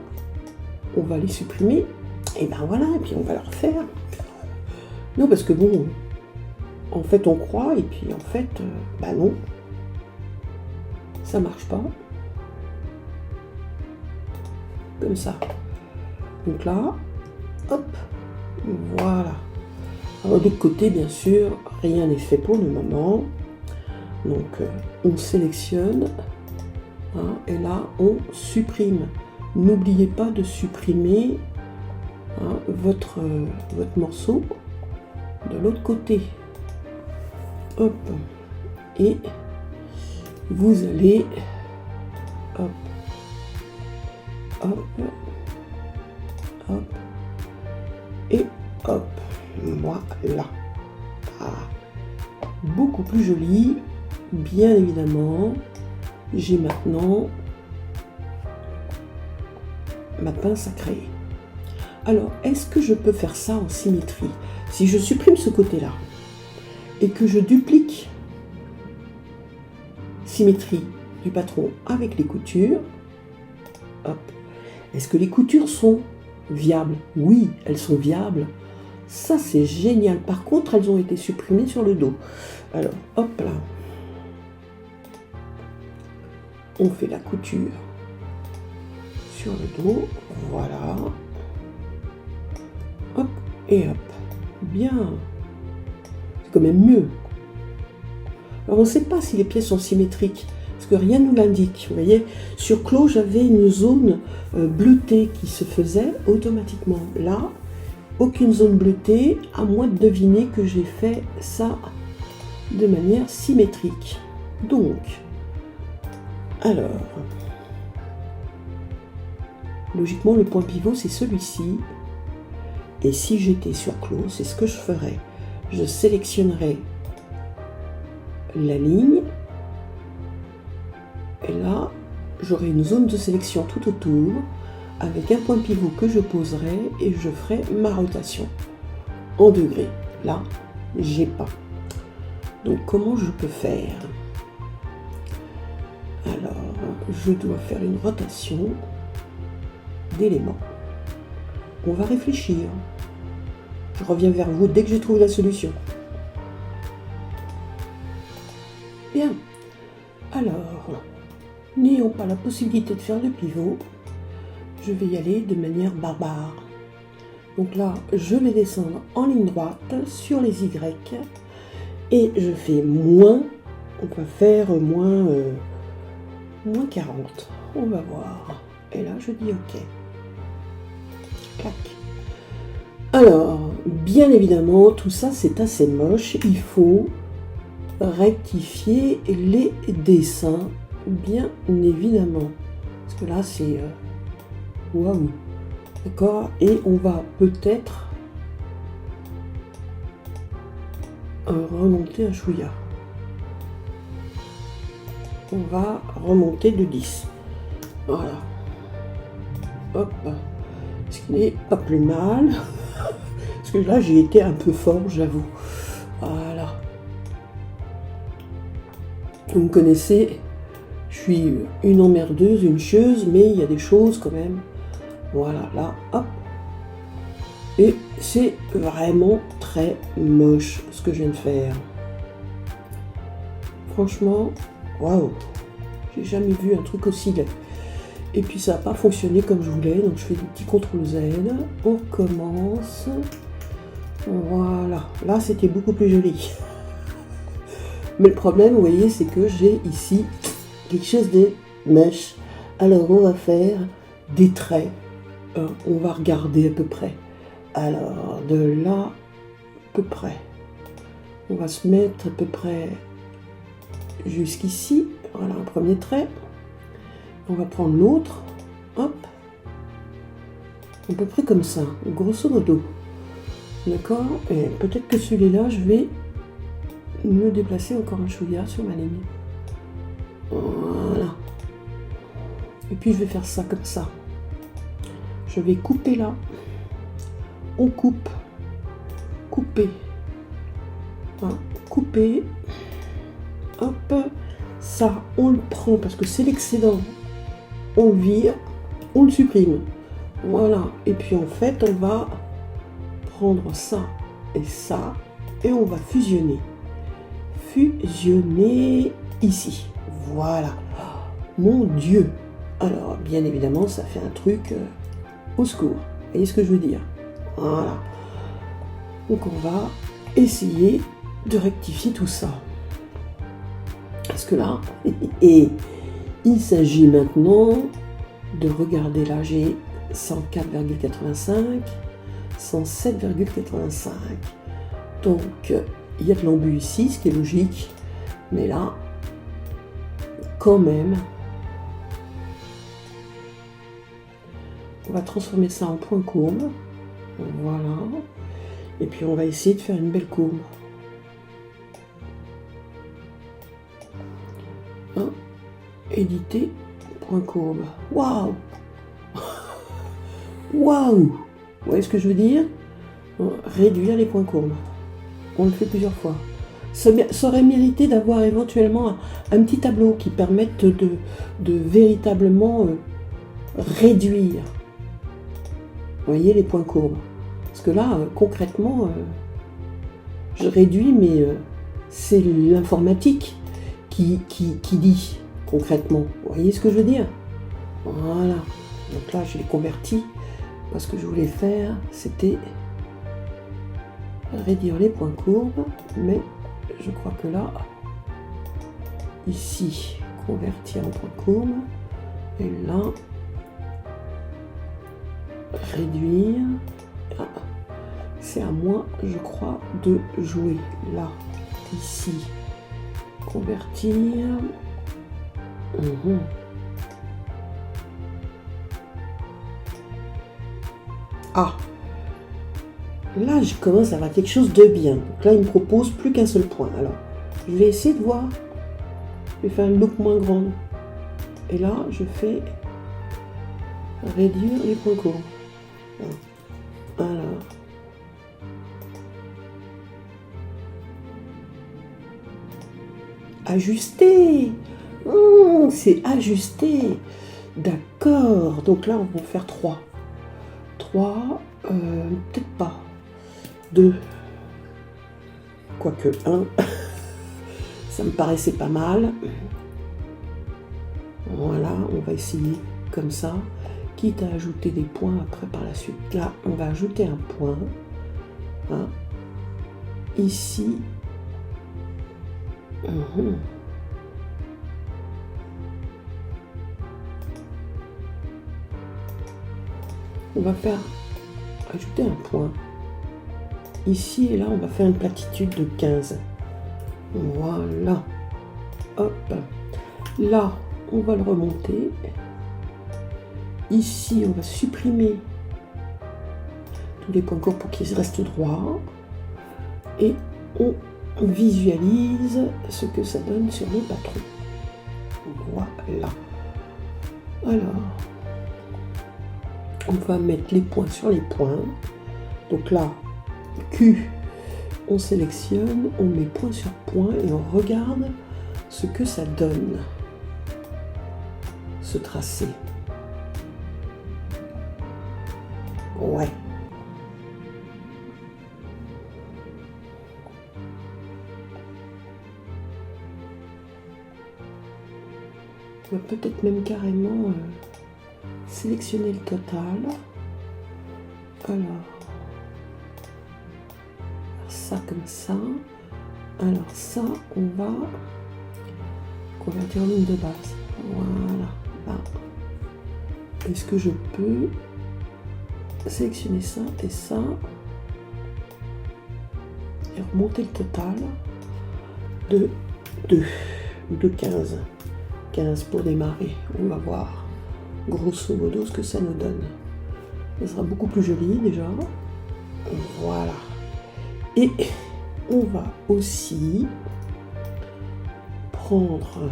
On va les supprimer. Et ben voilà, et puis on va leur faire. Non, parce que bon, En fait, on croit, et puis en fait, bah non, ça marche pas. Comme ça. Donc là, hop, voilà. Alors de l'autre côté, bien sûr, rien n'est fait pour le moment. Donc on sélectionne, hein, et là on supprime. N'oubliez pas de supprimer, hein, votre morceau de l'autre côté. Hop, et vous allez, hop, hop, hop, et hop, voilà. Ah, beaucoup plus joli. Bien évidemment, j'ai maintenant ma pince à créer. Alors, est-ce que je peux faire ça en symétrie? Si je supprime ce côté-là et que je duplique symétrie du patron avec les coutures, hop, est-ce que les coutures sont viables? Oui, elles sont viables. Ça, c'est génial. Par contre, elles ont été supprimées sur le dos. Alors, hop là. On fait la couture sur le dos. Voilà. Hop et hop. Bien. C'est quand même mieux. Alors, on ne sait pas si les pièces sont symétriques, parce que rien ne nous l'indique. Vous voyez, sur Clos, j'avais une zone bleutée qui se faisait automatiquement. Là, aucune zone bleutée, à moins de deviner que j'ai fait ça de manière symétrique. Donc, alors, logiquement, le point pivot, c'est celui-ci. Et si j'étais sur Clos, c'est ce que je ferais. Je sélectionnerais la ligne. Et là, j'aurai une zone de sélection tout autour, avec un point pivot que je poserai, et je ferai ma rotation en degrés. Là, j'ai pas. Donc, comment je peux faire? Alors, je dois faire une rotation d'éléments. On va réfléchir. Je reviens vers vous dès que j'ai trouvé la solution. Bien. Alors, n'ayant pas la possibilité de faire le pivot, je vais y aller de manière barbare. Donc là, je vais descendre en ligne droite sur les Y et je fais moins. On va faire moins 40. On va voir. Et là, je dis OK. Clac. Alors, bien évidemment, tout ça, c'est assez moche. Il faut rectifier les dessins, bien évidemment. Parce que là, c'est... waouh. D'accord. Et on va peut-être remonter un chouïa. On va remonter de 10. Voilà. Hop. Ce qui n'est pas plus mal. Parce que là, j'ai été un peu fort, j'avoue. Voilà. Vous me connaissez, je suis une emmerdeuse, une chieuse, mais il y a des choses quand même. Voilà, là, hop. Et c'est vraiment très moche ce que je viens de faire. Franchement, waouh. J'ai jamais vu un truc aussi laid. Et puis ça n'a pas fonctionné comme je voulais, donc je fais du petit CTRL Z. On recommence. Voilà. Là, c'était beaucoup plus joli. Mais le problème, vous voyez, c'est que j'ai ici quelque chose de moche. Alors, on va faire des traits. On va regarder à peu près. Alors, de là, à peu près. On va se mettre à peu près jusqu'ici. Voilà, un premier trait. On va prendre l'autre. Hop. À peu près comme ça, grosso modo. D'accord? Et peut-être que celui-là, je vais me déplacer encore un chouïa sur ma ligne. Voilà. Et puis je vais faire ça comme ça. Je vais couper là. On coupe. Couper. Hein, couper. Hop. Ça, on le prend parce que c'est l'excédent. On le vire. On le supprime. Voilà. Et puis en fait, on va prendre ça et ça. Et on va fusionner. fusionner ici. Voilà. Mon Dieu. Alors, bien évidemment, ça fait un truc au secours. Vous voyez ce que je veux dire? Voilà. Donc, on va essayer de rectifier tout ça. Parce que là, et il s'agit maintenant de regarder. Là, j'ai 104,85, 107,85. Donc, il y a de l'embu ici, ce qui est logique. Mais là, quand même, on va transformer ça en point courbe. Voilà. Et puis, on va essayer de faire une belle courbe. Éditer, point courbe. Waouh! Waouh! Vous voyez ce que je veux dire? Réduire les points courbes. On le fait plusieurs fois. Ça aurait mérité d'avoir éventuellement un petit tableau qui permette de véritablement réduire. Vous voyez les points courbes. Parce que là, concrètement, je réduis, mais c'est l'informatique qui dit concrètement. Vous voyez ce que je veux dire? Voilà. Donc là, je l'ai converti. Parce que je voulais faire, c'était réduire les points courbes. Mais je crois que là, ici, convertir en point courbe. Et là, réduire. Ah, c'est à moi, je crois, de jouer. Là, ici, convertir. Ah, là je commence à avoir quelque chose de bien. Donc là il me propose plus qu'un seul point. Alors je vais essayer de voir. Je vais faire une loupe moins grande. Et là je fais réduire les points courbes. Alors ajuster. C'est ajusté. D'accord. Donc là on va faire 3. 3, peut-être pas. 2. Quoique 1. Ça me paraissait pas mal. Voilà, on va essayer comme ça. Quitte à ajouter des points après par la suite. Là, on va ajouter un point. Hein. Ici. On va faire ajouter un point. Ici et là, on va faire une platitude de 15. Voilà. Hop. Là, on va le remonter. Ici, on va supprimer tous les points courts pour qu'ils restent droits. Et on visualise ce que ça donne sur le patron. Voilà. Alors, on va mettre les points sur les points. Donc là, Q, on sélectionne, on met point sur point et on regarde ce que ça donne, ce tracé. Ouais. On va peut-être même carrément sélectionner le total. Alors, ça comme ça. Alors ça, on va convertir en ligne de base. Voilà. Là. Est-ce que je peux sélectionner ça et ça et remonter le total de 2 ou de 15. 15 pour démarrer. On va voir grosso modo ce que ça nous donne. Ça sera beaucoup plus joli déjà. Voilà. Et on va aussi prendre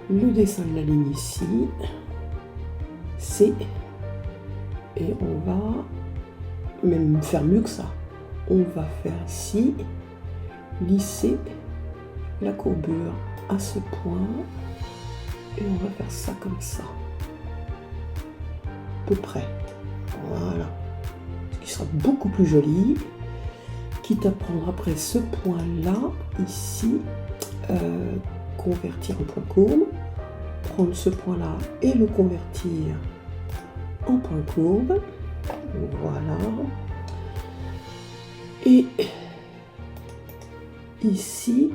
le dessin de la ligne ici, C, et on va même faire mieux que ça. On va faire ici, lisser la courbure à ce point, et on va faire ça comme ça. À peu près. Voilà. Ce qui sera beaucoup plus joli, quitte à prendre après ce point-là, ici, convertir en point courbe, prendre ce point-là et le convertir en point courbe, voilà, et ici,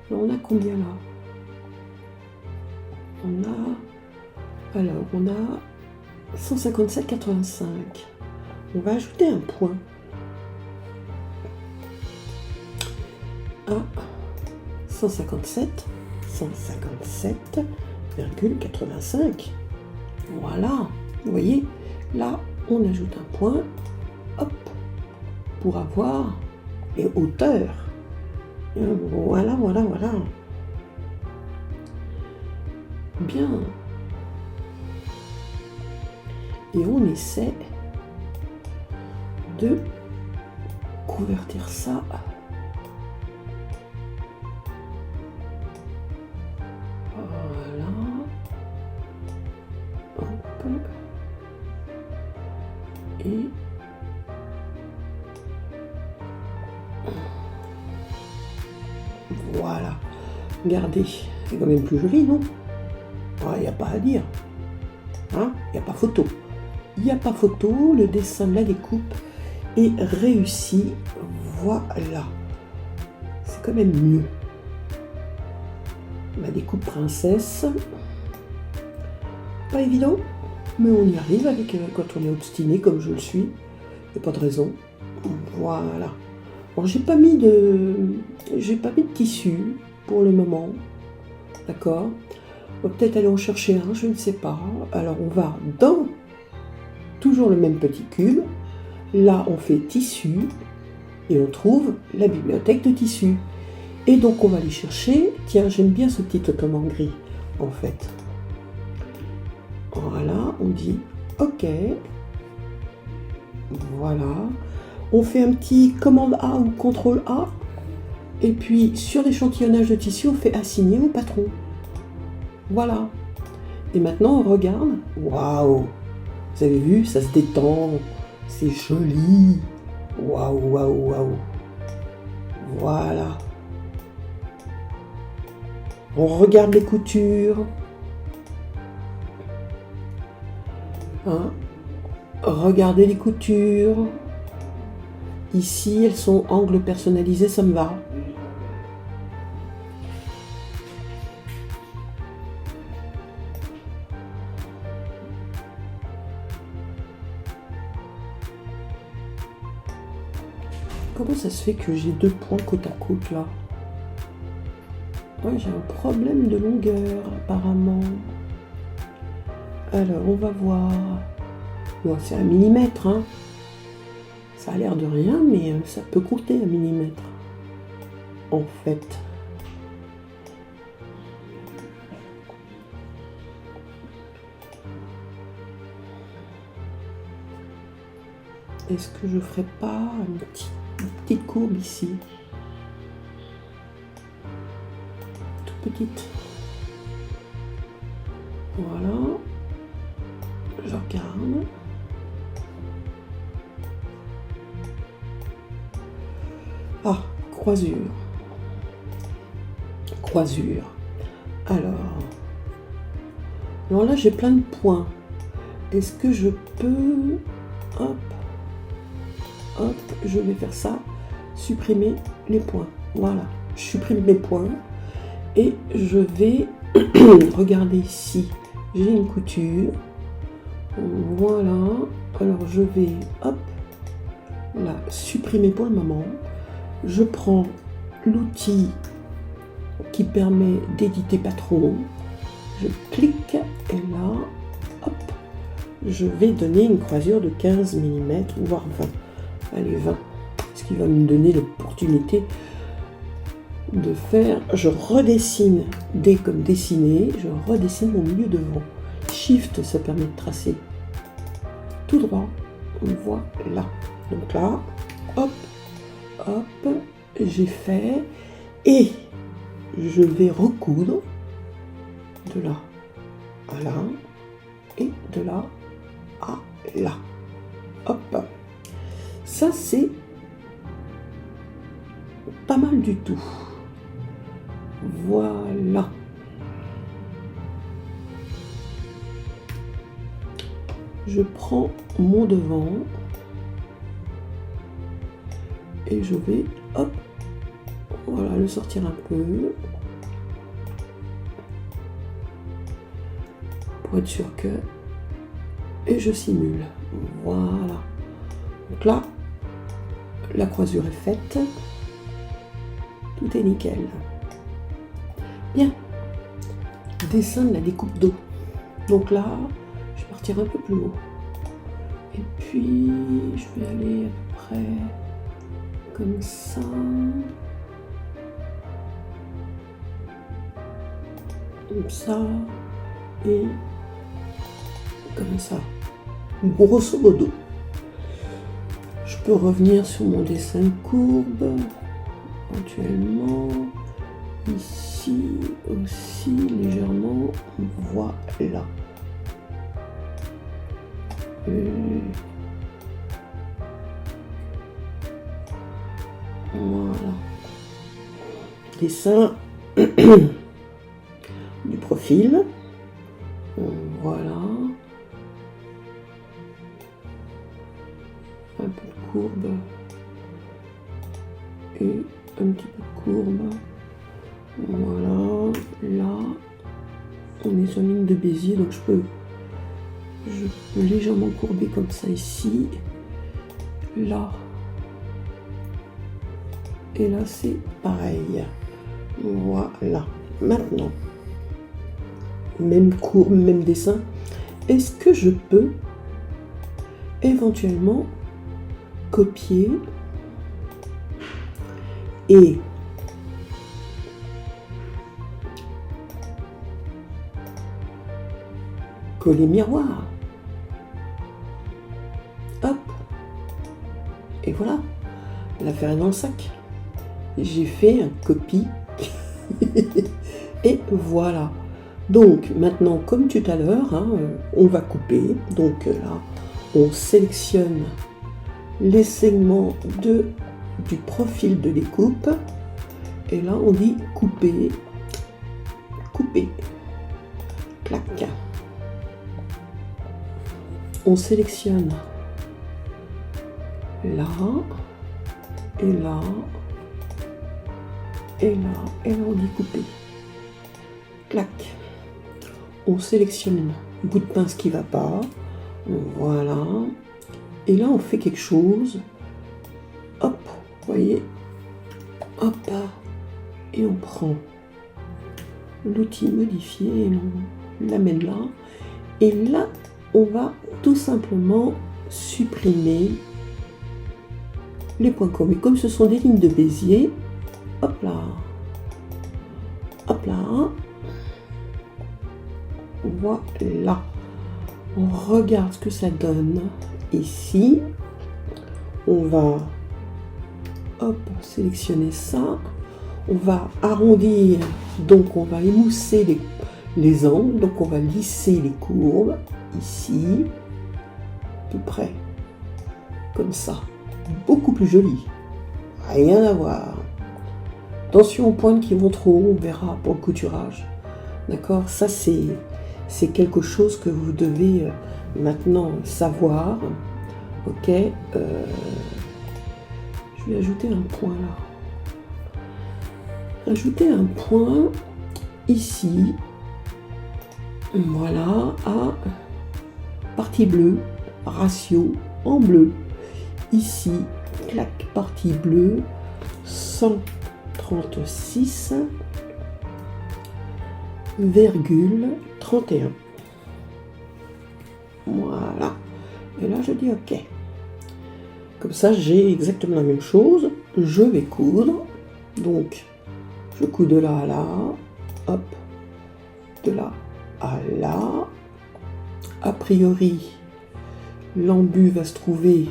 alors on a combien là? On a 157,85. On va ajouter un point à 157,85. Voilà, vous voyez, là on ajoute un point, hop, pour avoir les hauteurs. Voilà. Bien. Et on essaie de convertir ça. Voilà. Hop. Et voilà. Regardez, c'est quand même plus joli, non? Il n'y a pas à dire. Hein? Il n'y a pas photo. Il n'y a pas photo, le dessin de la découpe est réussi. Voilà. C'est quand même mieux. Ma découpe princesse. Pas évident, mais on y arrive avec quand on est obstiné comme je le suis. Il n'y a pas de raison. Voilà. Alors j'ai pas mis de tissu pour le moment. D'accord? On va peut-être aller en chercher un, je ne sais pas. Alors on va dans toujours le même petit cube. Là on fait tissu et on trouve la bibliothèque de tissu. Et donc on va aller chercher. Tiens, j'aime bien ce petit ottoman gris en fait. Voilà, on dit OK. Voilà. On fait un petit commande A ou contrôle A. Et puis sur l'échantillonnage de tissu, on fait assigner au patron. Voilà. Et maintenant, on regarde. Waouh! Vous avez vu, ça se détend. C'est joli. Waouh. Voilà. On regarde les coutures. Hein? Regardez les coutures. Ici, elles sont angle personnalisé, ça me va. Comment ça se fait que j'ai deux points côte à côte là? Ouais, j'ai un problème de longueur apparemment. Alors, on va voir. Bon, c'est 1 millimètre, hein. Ça a l'air de rien, mais ça peut coûter 1 millimètre. En fait. Est-ce que je ferais pas une petite courbe ici? Toute petite. Voilà. Je regarde. Ah, croisure. Alors là, j'ai plein de points. Est-ce que je peux... Hop, je vais faire ça. Supprimer les points. Voilà, je supprime les points. Et je vais regarder ici. J'ai une couture. Voilà. Alors, je vais, hop, la supprimer pour le moment. Je prends l'outil qui permet d'éditer patron. Je clique et là, hop, je vais donner une croisure de 15 mm, voire 20. Allez, 20. Ce qui va me donner l'opportunité de faire... Je redessine, D comme dessiner, je redessine mon milieu devant. Shift, ça permet de tracer tout droit. Voilà. Donc là, hop, j'ai fait et je vais recoudre de là à là. et de là à là. Hop. Ça, c'est pas mal du tout. Voilà. Je prends mon devant et je vais, hop, voilà, le sortir un peu pour être sûr que, et je simule. Voilà. Donc là, la croisure est faite. Tout est nickel. Bien. Dessin de la découpe d'eau. Donc là, je vais partir un peu plus haut. Et puis, je vais aller à peu près comme ça. Comme ça. Et comme ça. Grosso modo. Je peux revenir sur mon dessin de courbe. Éventuellement. Ici aussi, légèrement. Voilà. Voilà. Dessin du profil. Voilà. Un peu de courbe. Et un petit peu de courbe. Voilà. Là, on est sur une ligne de Bézier, donc je peux légèrement courber comme ça ici. Là. Et là, c'est pareil. Voilà. Maintenant, même courbe, même dessin. Est-ce que je peux éventuellement copier et coller miroir? Hop. Et voilà. L'affaire est dans le sac. J'ai fait un copie. Et voilà. Donc maintenant, comme tout à l'heure, hein, on va couper. Donc là, on sélectionne les segments du profil de découpe. Et là, on dit couper. Couper. Clac. On sélectionne là, et là, et là, et là, on dit couper. Clac. On sélectionne le bout de pince qui ne va pas. Voilà. Et là, on fait quelque chose. Hop, vous voyez. Hop. Et on prend l'outil modifié et on l'amène là. Et là, on va tout simplement supprimer les points courbes. Et comme ce sont des lignes de Bézier, hop là, voilà. On regarde ce que ça donne ici. On va, hop, sélectionner ça. On va arrondir, donc on va émousser les angles, donc on va lisser les courbes. Ici, à peu près, comme ça, beaucoup plus joli, rien à voir. Attention aux pointes qui vont trop haut, on verra pour le couturage, d'accord? Ça c'est quelque chose que vous devez maintenant savoir, ok? Je vais ajouter un point là, ajouter un point ici, voilà, à partie bleue, ratio en bleu. Ici, clac, partie bleue, 136,31. Voilà. Et là, je dis OK. Comme ça, j'ai exactement la même chose. Je vais coudre. Donc, je couds de là à là. Hop. De là à là. A priori, l'embu va se trouver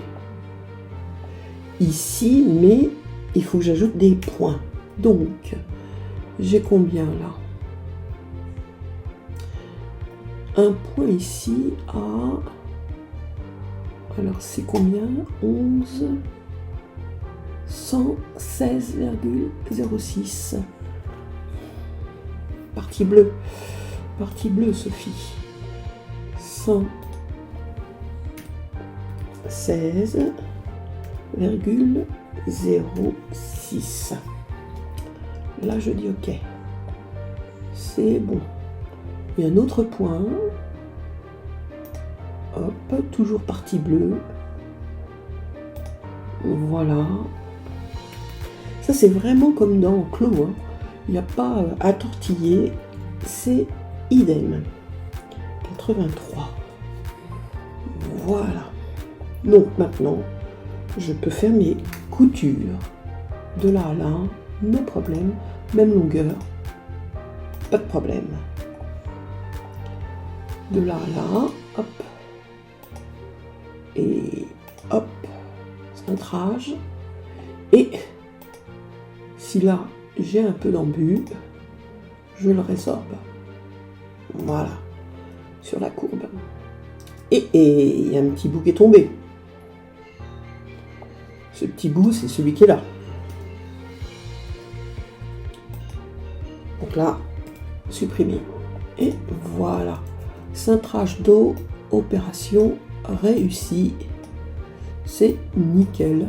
ici, mais il faut que j'ajoute des points. Donc, j'ai combien là? un point ici à... Alors c'est combien? 11... 116,06. Partie bleue, Sophie. 116,06. Là, je dis OK. C'est bon. Il y a un autre point. Hop, toujours partie bleue. Voilà. Ça, c'est vraiment comme dans Clos. Hein. Il n'y a pas à tortiller. C'est idem. 83. Voilà. Donc maintenant, je peux faire mes coutures. De là à là, no problème. Même longueur. Pas de problème. De là à là, hop. Et hop. Cintrage. Et si là, j'ai un peu d'embu, je le résorbe. Voilà. Sur la courbe. Et il y a un petit bout qui est tombé. Ce petit bout, c'est celui qui est là. Donc là, supprimer. Et voilà. Cintrage d'eau, opération réussie. C'est nickel.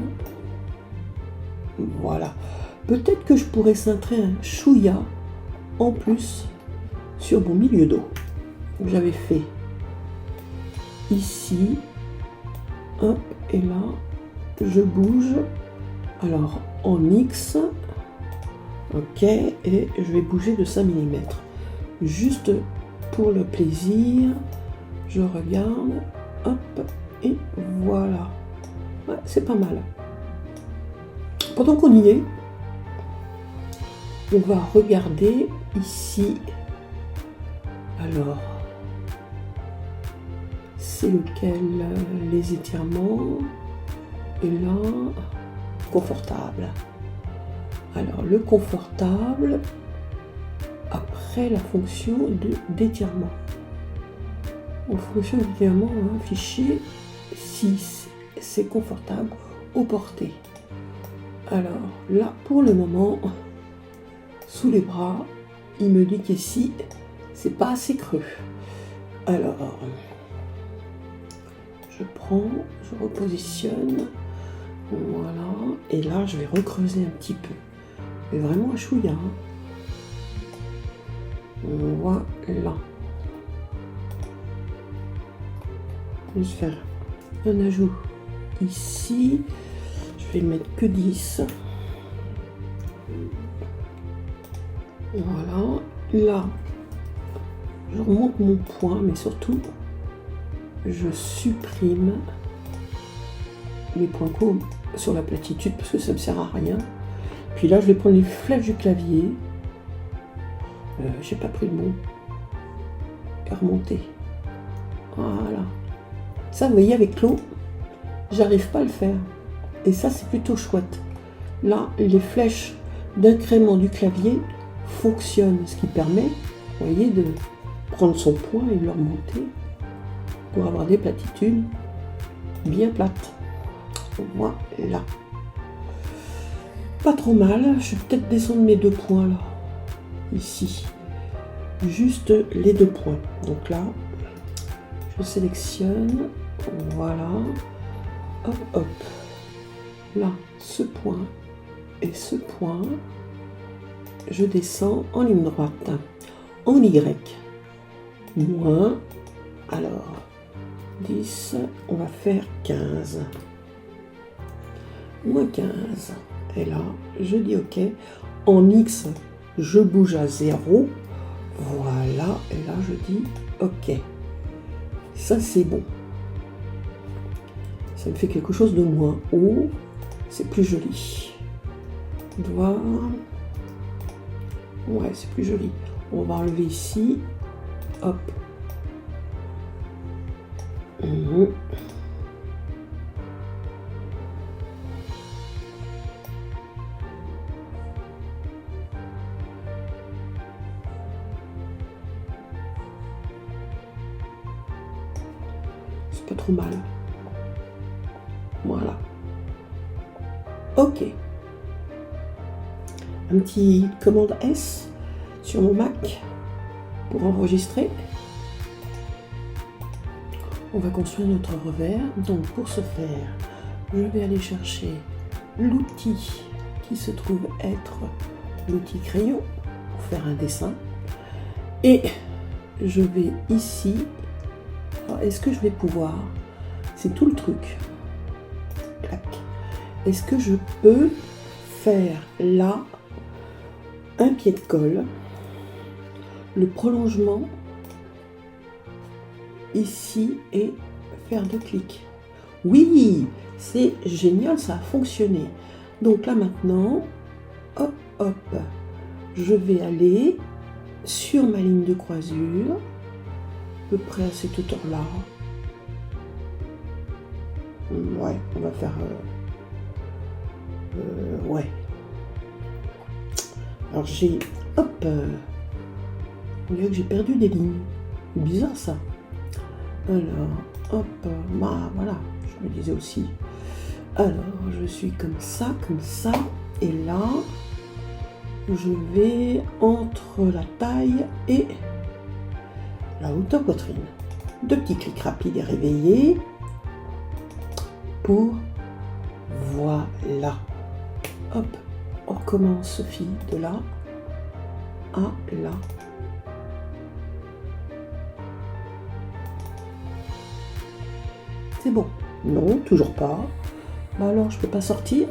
Voilà. Peut-être que je pourrais cintrer un chouïa en plus sur mon milieu d'eau. J'avais fait ici, hop, et là, je bouge. Alors, en X, ok, et je vais bouger de 5 mm. Juste pour le plaisir, je regarde, hop, et voilà. Ouais, c'est pas mal. Pendant qu'on y est, on va regarder ici. Alors, c'est lequel? Les étirements. Et là, confortable. Alors, le confortable, après la fonction d'étirement. En fonction d'étirement, on va afficher si c'est confortable au porté. Alors, là, pour le moment, sous les bras, il me dit qu'ici, c'est pas assez creux. Alors, je prends, je repositionne, voilà, et là, je vais recreuser un petit peu. Mais vraiment un chouïa. Hein. Voilà. Je vais faire un ajout ici. Je vais mettre que 10. Voilà. Là, je remonte mon point, mais surtout, je supprime les points courts sur la platitude parce que ça ne me sert à rien. Puis là, je vais prendre les flèches du clavier. J'ai pas pris le bon. Et remonter. Voilà. Ça, vous voyez, avec l'eau, j'arrive pas à le faire. Et ça, c'est plutôt chouette. Là, les flèches d'incrément du clavier fonctionnent, ce qui permet, vous voyez, de prendre son point et le remonter pour avoir des platitudes bien plates. Voilà. Pas trop mal. Je vais peut-être descendre mes 2 points là. Ici. Juste les 2 points. Donc là, je sélectionne. Voilà. Hop, hop. Là, ce point et ce point. Je descends en ligne droite. En Y. Moins. Alors, 10. On va faire 15. Moins 15. Et là, je dis OK. En X, je bouge à 0. Voilà. Et là, je dis OK. Ça, c'est bon. Ça me fait quelque chose de moins haut. C'est plus joli. Voir. Ouais, c'est plus joli. On va enlever ici. Hop. pas trop mal. Voilà. Ok. Un petit commande S sur mon Mac pour enregistrer. On va construire notre revers. Donc pour ce faire, je vais aller chercher l'outil qui se trouve être l'outil crayon pour faire un dessin. Et je vais ici. Alors, est-ce que je vais pouvoir, c'est tout le truc. Clac. Est-ce que je peux faire là un pied de colle, le prolongement ici et faire 2 clics? Oui, c'est génial, ça a fonctionné. Donc là maintenant, hop, hop, je vais aller sur ma ligne de croisure, à peu près à cette hauteur-là. Ouais, on va faire... ouais. Alors j'ai... Hop, on dirait que j'ai perdu des lignes. Bizarre ça. Alors, hop, voilà, je me disais aussi. Alors, je suis comme ça, et là, je vais entre la taille et la hauteur poitrine. 2 petits clics rapides et réveillés pour, voilà. Hop, on recommence, Sophie, de là à là. C'est bon. Non, toujours pas. Bah alors, je peux pas sortir.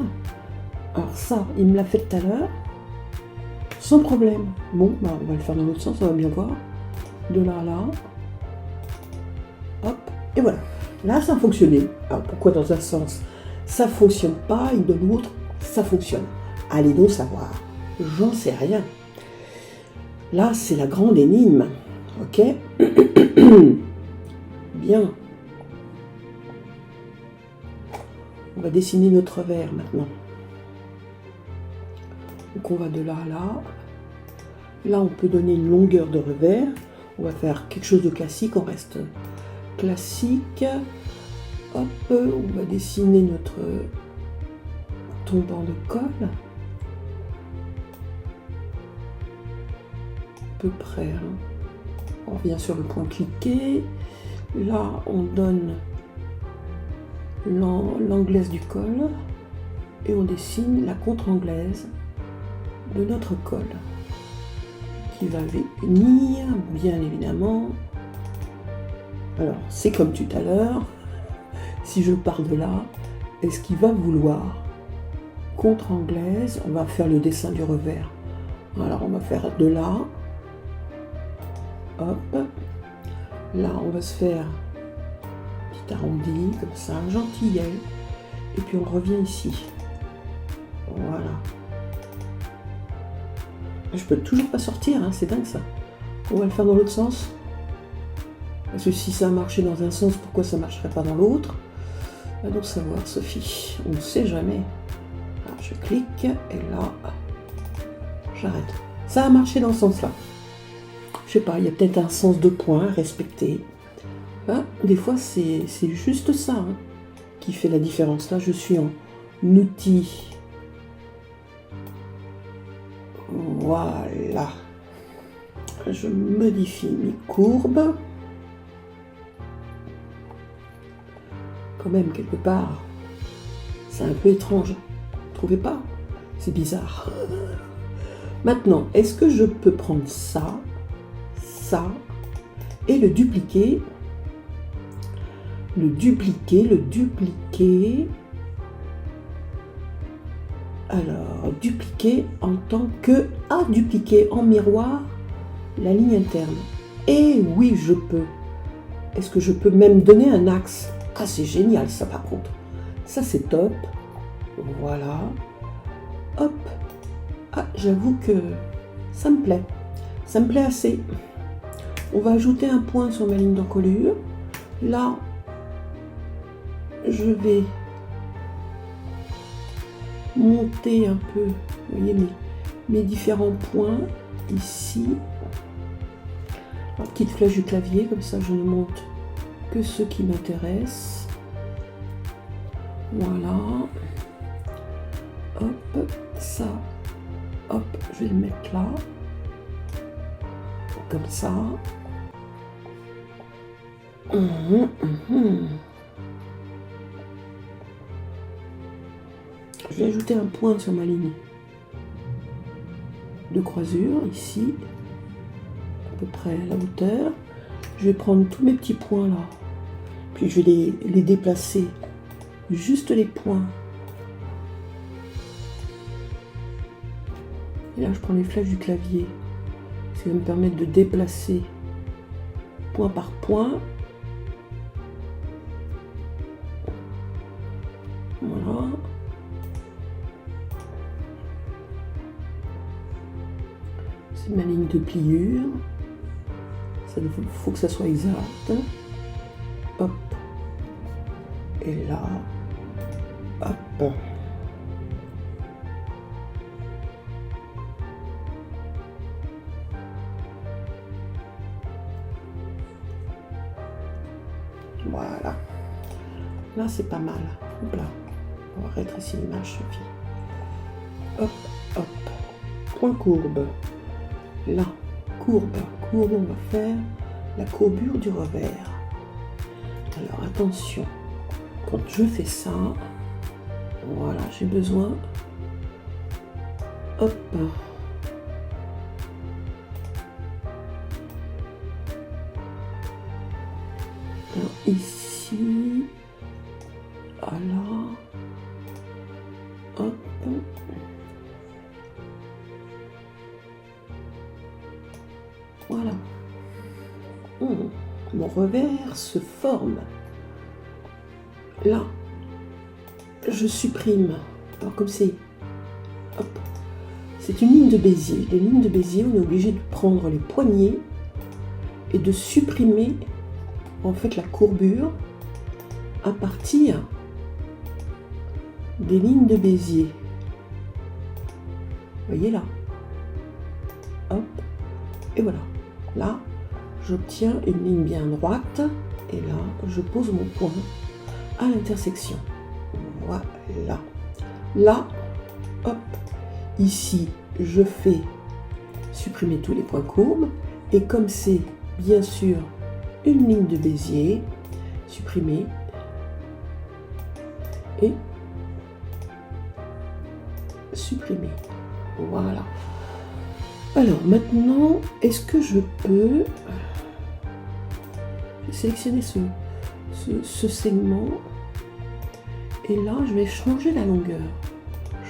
Alors ça, il me l'a fait tout à l'heure. Sans problème. Bon, bah on va le faire dans l'autre sens, on va bien voir. De là à là. Hop, et voilà. Là, ça a fonctionné. Alors pourquoi dans un sens ça fonctionne pas et de l'autre, ça fonctionne? Allez donc savoir. J'en sais rien. Là, c'est la grande énigme. Ok. Bien. On va dessiner notre revers maintenant. Donc on va de là à là. Là, on peut donner une longueur de revers. On va faire quelque chose de classique. On reste classique. Hop, on va dessiner notre tombant de colle. À peu près. Hein. On revient sur le point cliqué. Là, on donne l'anglaise du col et on dessine la contre-anglaise de notre col qui va venir bien évidemment. Alors c'est comme tout à l'heure, si je pars de là, est-ce qu'il va vouloir contre-anglaise? On va faire le dessin du revers. Alors on va faire de là, hop, là on va se faire arrondi comme ça, un gentillet, et puis on revient ici. Voilà. Je peux toujours pas sortir, hein, c'est dingue ça. On va le faire dans l'autre sens. Parce que si ça a marché dans un sens, pourquoi ça marcherait pas dans l'autre? Va donc savoir, Sophie. On ne sait jamais. Alors je clique et là, j'arrête. Ça a marché dans ce sens-là. Je sais pas, il y a peut-être un sens de point à respecter. Hein, des fois, c'est juste ça hein, qui fait la différence. Là, je suis en outil. Voilà. Je modifie mes courbes. Quand même, quelque part, c'est un peu étrange. Vous trouvez pas? C'est bizarre. Maintenant, est-ce que je peux prendre ça, ça, et le dupliquer? Le dupliquer. Alors, dupliquer en tant que... Ah, dupliquer en miroir la ligne interne. Et oui, je peux. Est-ce que je peux même donner un axe? Ah, c'est génial ça par contre. Ça, c'est top. Voilà. Hop. Ah, j'avoue que ça me plaît. Ça me plaît assez. On va ajouter un point sur ma ligne d'encolure. Là, je vais monter un peu, vous voyez, mes différents points ici. Alors, petite flèche du clavier, comme ça je ne monte que ceux qui m'intéressent. Voilà. Hop, ça. Hop, je vais le mettre là. Comme ça. Je vais ajouter un point sur ma ligne de croisure, ici, à peu près à la hauteur. Je vais prendre tous mes petits points là, puis je vais les déplacer, juste les points. Et là, je prends les flèches du clavier, ça va me permettre de déplacer point par point. Voilà. C'est ma ligne de pliure. Il faut que ça soit exact. Hop. Et là. Hop. Voilà. Là, c'est pas mal. Hop là. On va rétrécir l'image, Sophie. Hop, hop. Point courbe. Là, courbe. Courbe, on va faire la courbure du revers. Alors, attention. Quand je fais ça, voilà, j'ai besoin. Hop. Alors, ici. Voilà. Hop. Voilà. Mon revers se forme. Là, je supprime. Alors comme c'est, hop, c'est une ligne de Bézier. Les lignes de Bézier, on est obligé de prendre les poignets et de supprimer en fait la courbure à partir des lignes de Bézier. Vous voyez là. Hop. Et voilà. Là, j'obtiens une ligne bien droite. Et là, je pose mon point à l'intersection. Voilà. Là, hop. Ici, je fais supprimer tous les points courbes. Et comme c'est bien sûr une ligne de Bézier, supprimer et supprimer. Voilà. Alors maintenant, est-ce que je peux sélectionner ce segment et là je vais changer la longueur.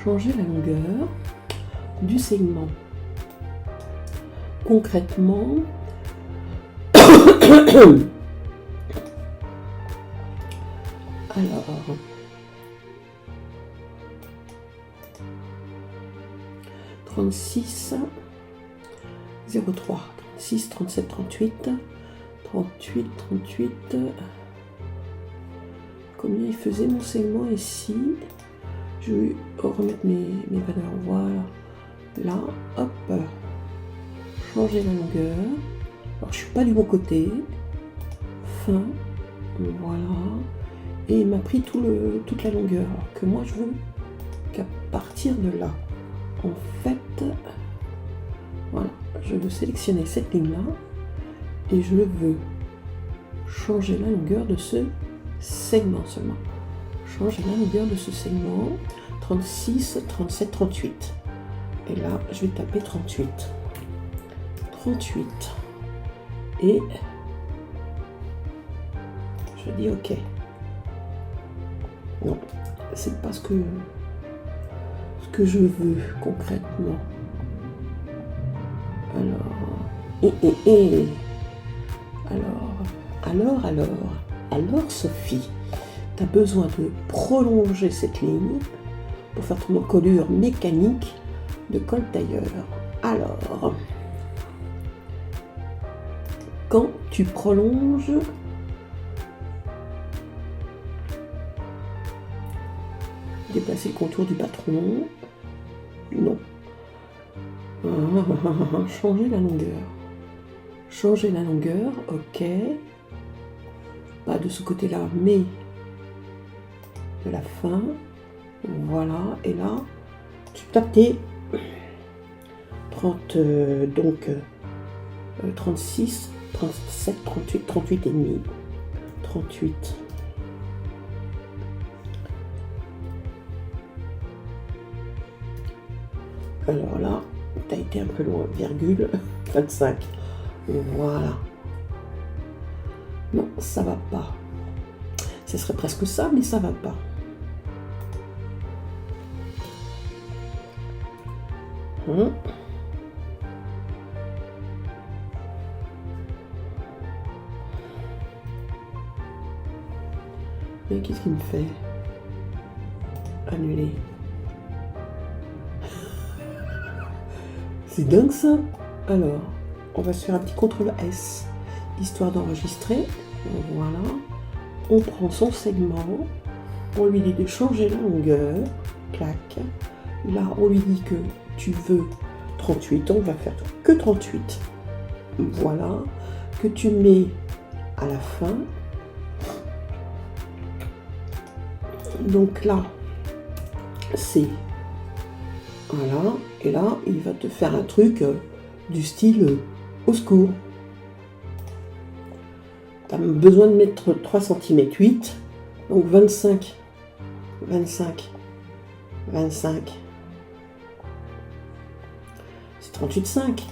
Changer la longueur du segment. Concrètement, alors 36 03 36 37 38 38 38. Combien il faisait mon segment ici? Je vais remettre mes valeurs. Voilà. Là, hop. Changer la longueur. Alors je suis pas du bon côté. Fin. Voilà. Et il m'a pris toute la longueur. Alors que moi je veux qu'à partir de là. En fait, voilà, je veux sélectionner cette ligne-là et je veux changer la longueur de ce segment seulement. Changer la longueur de ce segment, 36, 37, 38. Et là, je vais taper 38. 38. Et je dis OK. Non, c'est pas ce que je veux concrètement. Alors Sophie, tu as besoin de prolonger cette ligne pour faire ton encolure mécanique de col tailleur. Alors, quand tu prolonges, déplacer le contour du patron, non. Changer la longueur. Changer la longueur, OK. pas de ce côté-là, mais de la fin. Voilà, et là, tu tapes tes 30, 36, 37, 38, 38 et demi. 38. Alors là, tu as été un peu loin, virgule, 25. Voilà. Non, ça va pas. Ce serait presque ça, mais ça va pas. Mais qu'est-ce qu'il me fait? Annuler. C'est dingue ça. Alors, on va se faire un petit CTRL S, histoire d'enregistrer. Voilà. On prend son segment. On lui dit de changer la longueur. Clac. Là, on lui dit que tu veux 38. On va faire que 38. Voilà. Que tu mets à la fin. Donc là, c'est... Voilà. Et là, il va te faire un truc du style au secours. Tu as besoin de mettre 3 cm 8. Donc 25, 25, 25. C'est 38,5.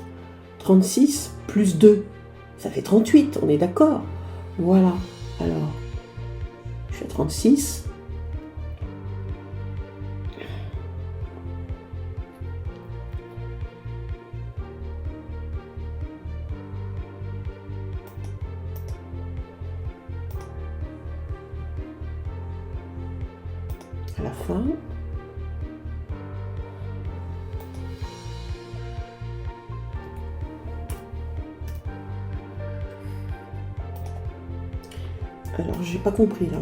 36 plus 2. Ça fait 38, on est d'accord. Voilà. Alors, je fais 36. À la fin. Alors, j'ai pas compris là.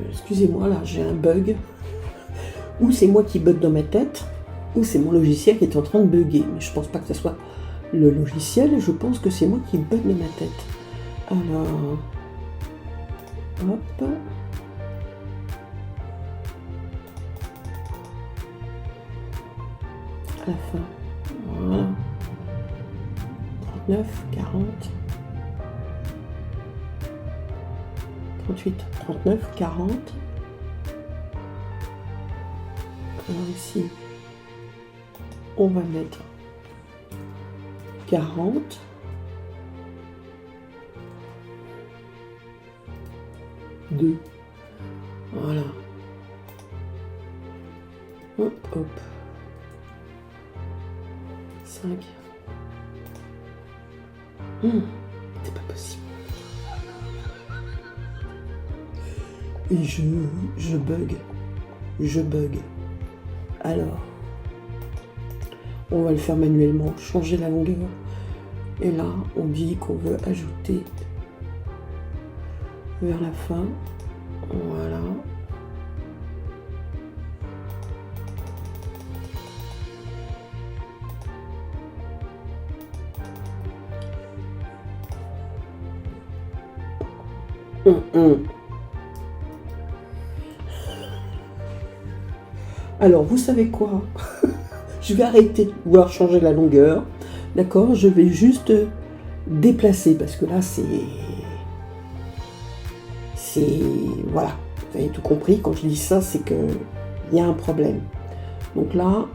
Excusez-moi, là, j'ai un bug. Ou c'est moi qui bug dans ma tête, ou c'est mon logiciel qui est en train de bugger. Mais je pense pas que ce soit le logiciel, je pense que c'est moi qui bug dans ma tête. Alors, hop. À la fin. Voilà. 39, 40. 38, 39, 40. Alors ici, on va mettre 40. Deux. Voilà. Hop, hop. 5. C'est pas possible. Et je bug. Je bug. Alors, on va le faire manuellement, changer la longueur. Et là, on dit qu'on veut ajouter vers la fin. Voilà. Alors, vous savez quoi? Je vais arrêter de vouloir changer la longueur. D'accord? Je vais juste déplacer parce que là, c'est... Voilà. Vous avez tout compris. Quand je dis ça, c'est qu'il y a un problème. Donc là,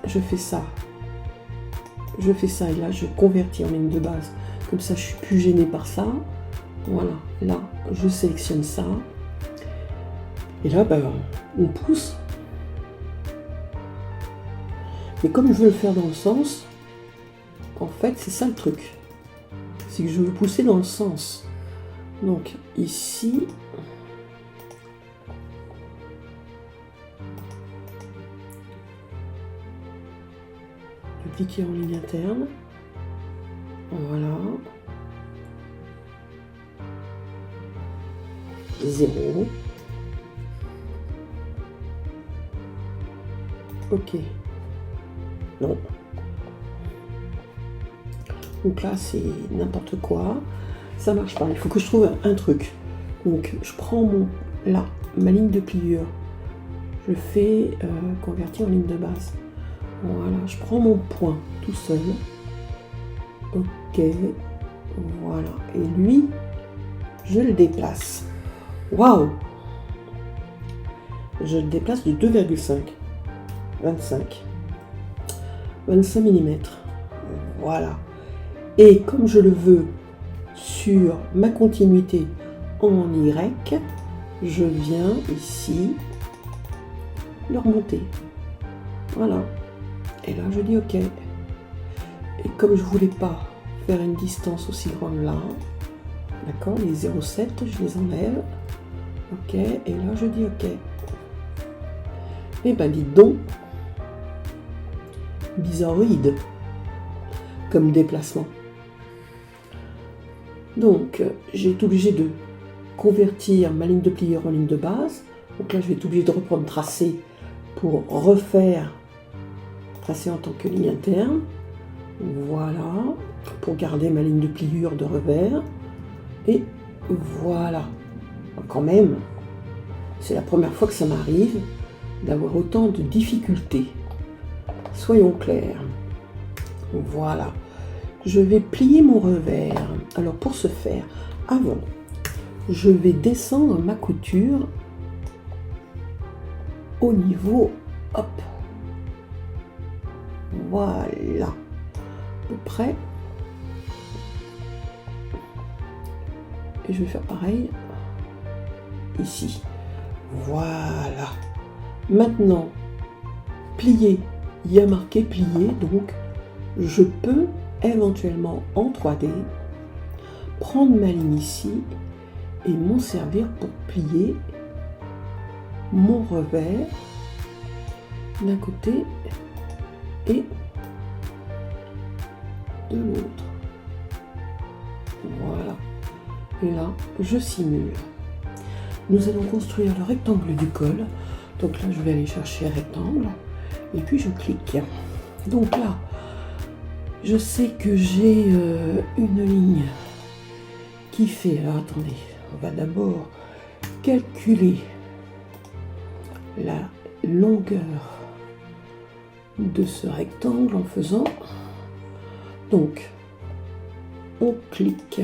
je fais ça. Je fais ça et là, je convertis en ligne de base. Comme ça, je suis plus gênée par ça. Voilà. Là, je sélectionne ça. Et là, ben, on pousse. Mais comme je veux le faire dans le sens, en fait, c'est ça le truc. C'est que je veux pousser dans le sens. Donc, ici, dupliquer en ligne interne. Voilà. 0. Ok. Non. Donc là, c'est n'importe quoi. Ça marche pas. Il faut que je trouve un truc. Donc, je prends ma ligne de pliure. Je fais convertir en ligne de base. Voilà, je prends mon point tout seul. Ok, voilà. Et lui, je le déplace. Waouh! Je le déplace de 2,5. 25 mm. Voilà. Et comme je le veux sur ma continuité en Y, je viens ici le remonter. Voilà. Et là, je dis OK. Et comme je voulais pas faire une distance aussi grande là, d'accord, les 0,7, je les enlève. OK. Et là, je dis OK. Et ben, dites donc, bizarroïde comme déplacement. Donc, j'ai été obligé de convertir ma ligne de pliure en ligne de base. Donc là, je vais être obligé de reprendre tracé pour refaire tracé en tant que ligne interne. Voilà, pour garder ma ligne de pliure de revers. Et voilà. Quand même, c'est la première fois que ça m'arrive d'avoir autant de difficultés. Soyons clairs. Voilà. Je vais plier mon revers. Alors pour ce faire, avant, je vais descendre ma couture au niveau, hop, voilà, à peu près. Et je vais faire pareil ici. Voilà. Maintenant, plier. Il y a marqué plier, donc je peux éventuellement en 3D prendre ma ligne ici et m'en servir pour plier mon revers d'un côté et de l'autre. Voilà. Et là, je simule. Nous allons construire le rectangle du col. Donc là, je vais aller chercher un rectangle et puis je clique. Donc là, je sais que j'ai une ligne qui fait... Alors attendez, on va d'abord calculer la longueur de ce rectangle en faisant... Donc, on clique.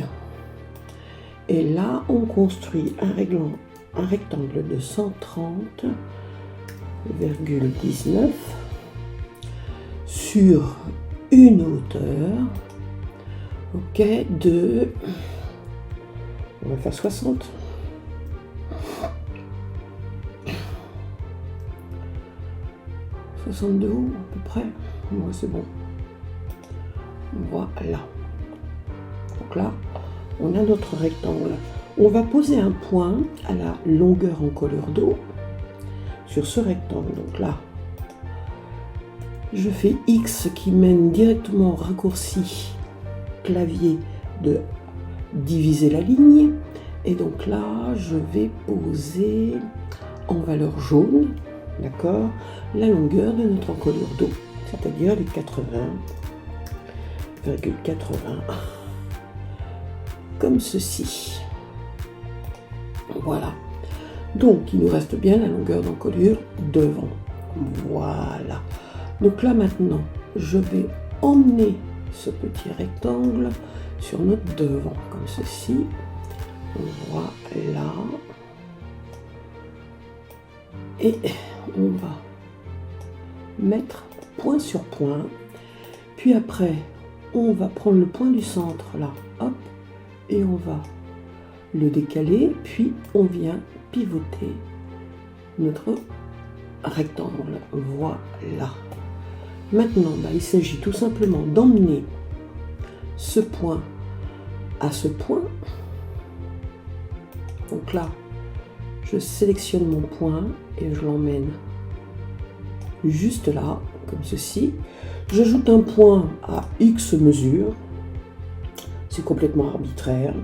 Et là, on construit un rectangle de 130,19 sur une hauteur, ok, de, on va faire 60, 62 hauts à peu près, ouais, c'est bon, voilà. Donc là, on a notre rectangle. On va poser un point à la longueur en colure d'eau sur ce rectangle. Donc là, je fais X qui mène directement au raccourci clavier de diviser la ligne. Et donc là, je vais poser en valeur jaune, d'accord, la longueur de notre encolure d'eau, c'est-à-dire les 80,80, comme ceci. Voilà. Donc, il nous reste bien la longueur d'encolure devant. Voilà. Donc là, maintenant, je vais emmener ce petit rectangle sur notre devant, comme ceci. Voilà. Et on va mettre point sur point. Puis après, on va prendre le point du centre, là, hop, et on va le décaler, puis on vient pivoter notre rectangle. Voilà. Maintenant, il s'agit tout simplement d'emmener ce point à ce point. Donc là, je sélectionne mon point et je l'emmène juste là, comme ceci. J'ajoute un point à X mesure. C'est complètement arbitraire.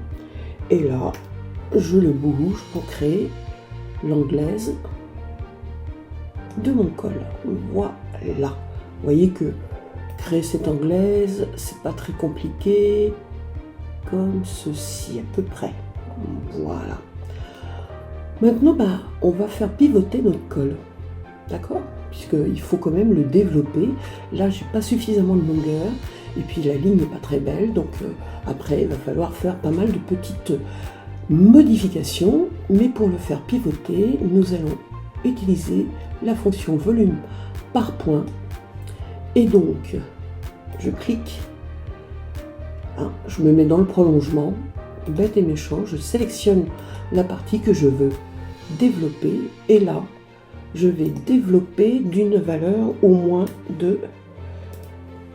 Et là, je le bouge pour créer l'anglaise de mon col. Voilà. Vous voyez que créer cette anglaise, c'est pas très compliqué, comme ceci à peu près. Voilà. Maintenant, on va faire pivoter notre col, d'accord? Puisqu'il faut quand même le développer. Là, j'ai pas suffisamment de longueur, et puis la ligne n'est pas très belle, donc après, il va falloir faire pas mal de petites modifications, mais pour le faire pivoter, nous allons utiliser la fonction volume par point, et donc, je clique, je me mets dans le prolongement, bête et méchant, je sélectionne la partie que je veux développer, et là, je vais développer d'une valeur au moins de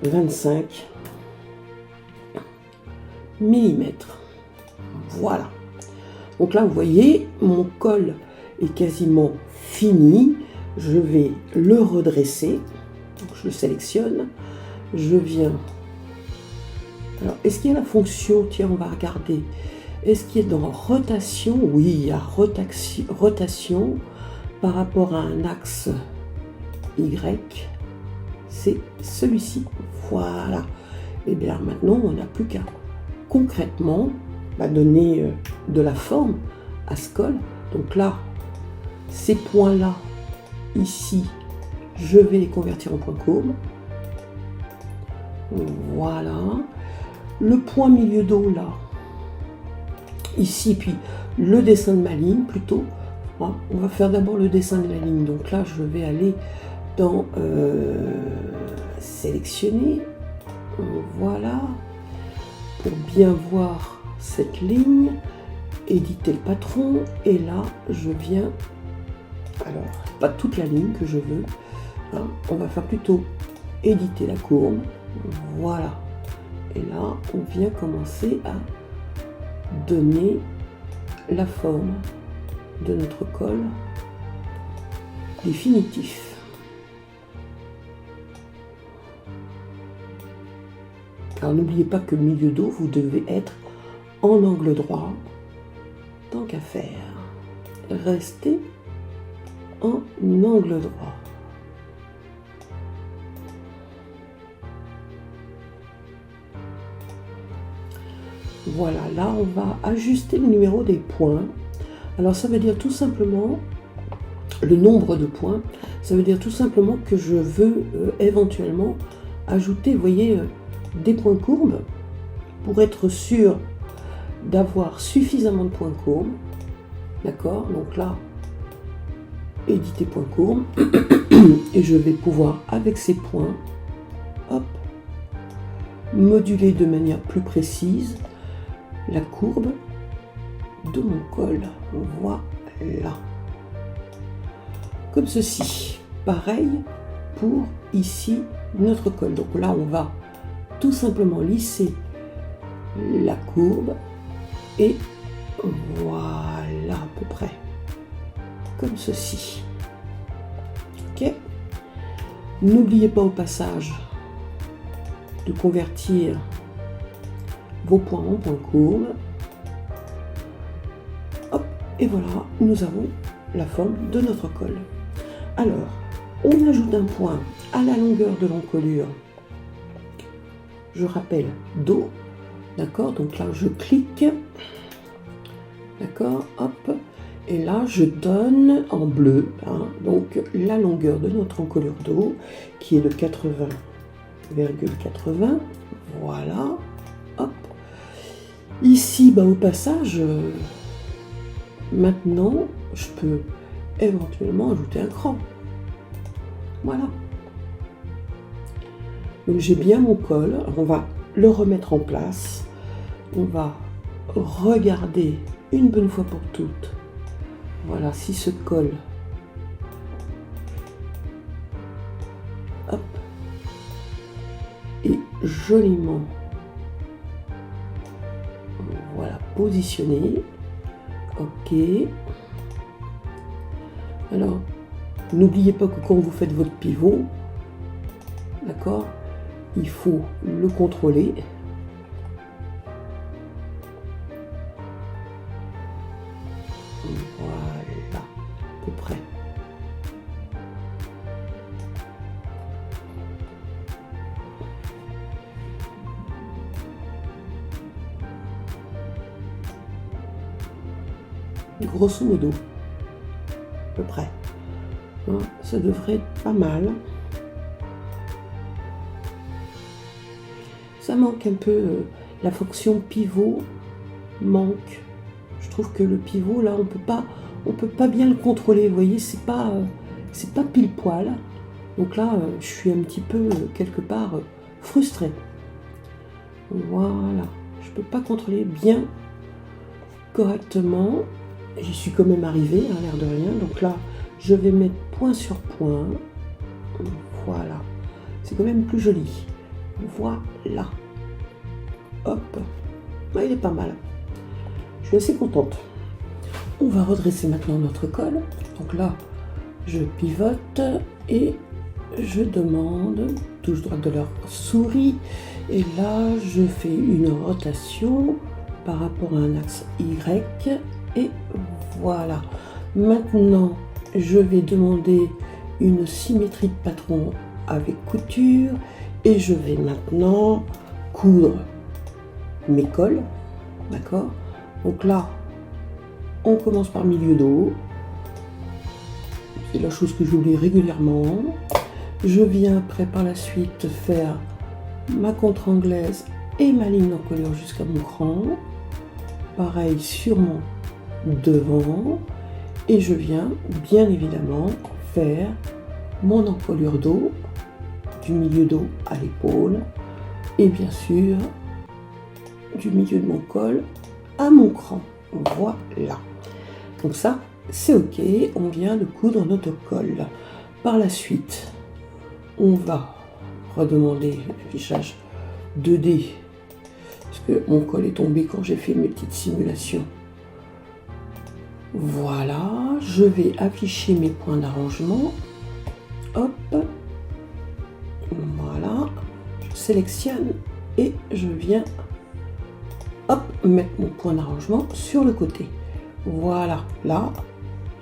25 mm. Voilà. Donc là, vous voyez, mon col est quasiment fini. Je vais le redresser. Donc, je le sélectionne. Je viens. Alors, est-ce qu'il y a la fonction? Tiens, on va regarder. Est-ce qu'il y a dans rotation? Oui, il y a rotation par rapport à un axe Y. C'est celui-ci. Voilà. Et bien maintenant, on n'a plus qu'à concrètement donner de la forme à ce col. Donc là, ces points-là, ici, je vais les convertir en points courbes. Voilà. Le point milieu d'eau, là, ici, puis le dessin de ma ligne, plutôt. On va faire d'abord le dessin de la ligne. Donc là, je vais aller dans sélectionner. Voilà. Pour bien voir cette ligne, éditer le patron. Et là, je viens... Alors, pas toute la ligne que je veux. On va faire plutôt éditer la courbe. Voilà. Et là, on vient commencer à donner la forme de notre col définitif. Alors n'oubliez pas que le milieu d'eau, vous devez être en angle droit, tant qu'à faire. Restez en angle droit. Voilà, là on va ajuster le numéro des points. Alors ça veut dire tout simplement le nombre de points. Ça veut dire tout simplement que je veux éventuellement ajouter, vous voyez, des points courbes pour être sûr d'avoir suffisamment de points courbes. D'accord? Donc là, éditer points courbes. Et je vais pouvoir, avec ces points, hop, moduler de manière plus précise la courbe de mon col. Voilà. Comme ceci. Pareil pour ici notre col. Donc là, on va tout simplement lisser la courbe et voilà à peu près. Comme ceci. Ok. N'oubliez pas au passage de convertir vos points en points courbes. Hop, et voilà, nous avons la forme de notre col. Alors, on ajoute un point à la longueur de l'encolure. Je rappelle Do, d'accord? Donc là, je clique, d'accord? Hop, et là, je donne en bleu, donc la longueur de notre encolure d'eau, qui est de 80,80. Voilà, hop. Ici, au passage, maintenant, je peux éventuellement ajouter un cran. Voilà. Donc j'ai bien mon col. Alors, on va le remettre en place. On va regarder une bonne fois pour toutes. Voilà, si ce col, hop, est joliment, voilà, positionné. Ok. Alors, n'oubliez pas que quand vous faites votre pivot, d'accord, il faut le contrôler. Voilà, à peu près. grosso modo, à peu près. Hein, ça devrait être pas mal. Ça manque un peu, la fonction pivot manque. Je trouve que le pivot là, on peut pas bien le contrôler. Vous voyez, c'est pas pile poil. Donc là, je suis un petit peu quelque part frustrée. Voilà, je peux pas contrôler bien correctement. J'y suis quand même arrivée, à l'air de rien. Donc là, je vais mettre point sur point. Voilà, c'est quand même plus joli. Voilà. Hop. Ah, il est pas mal. Je suis assez contente. On va redresser maintenant notre colle. Donc là, je pivote et je demande touche droite de leur souris. Et là, je fais une rotation par rapport à un axe Y. Et voilà. Maintenant, je vais demander une symétrie de patron avec couture. Et je vais maintenant coudre mes cols. D'accord? Donc là, on commence par milieu dos. C'est la chose que j'oublie régulièrement. Je viens après par la suite faire ma contre-anglaise et ma ligne d'encolure jusqu'à mon cran. Pareil sur mon devant. Et je viens bien évidemment faire mon encolure dos du milieu dos à l'épaule. Et bien sûr, du milieu de mon col à mon cran. Voilà. Donc ça, c'est ok. On vient de coudre notre col. Par la suite, on va redemander le fichage 2D. Parce que mon col est tombé quand j'ai fait mes petites simulations. Voilà. Je vais afficher mes points d'arrangement. Hop. Voilà. Je sélectionne et je viens hop, mettre mon point d'arrangement sur le côté. Voilà, là,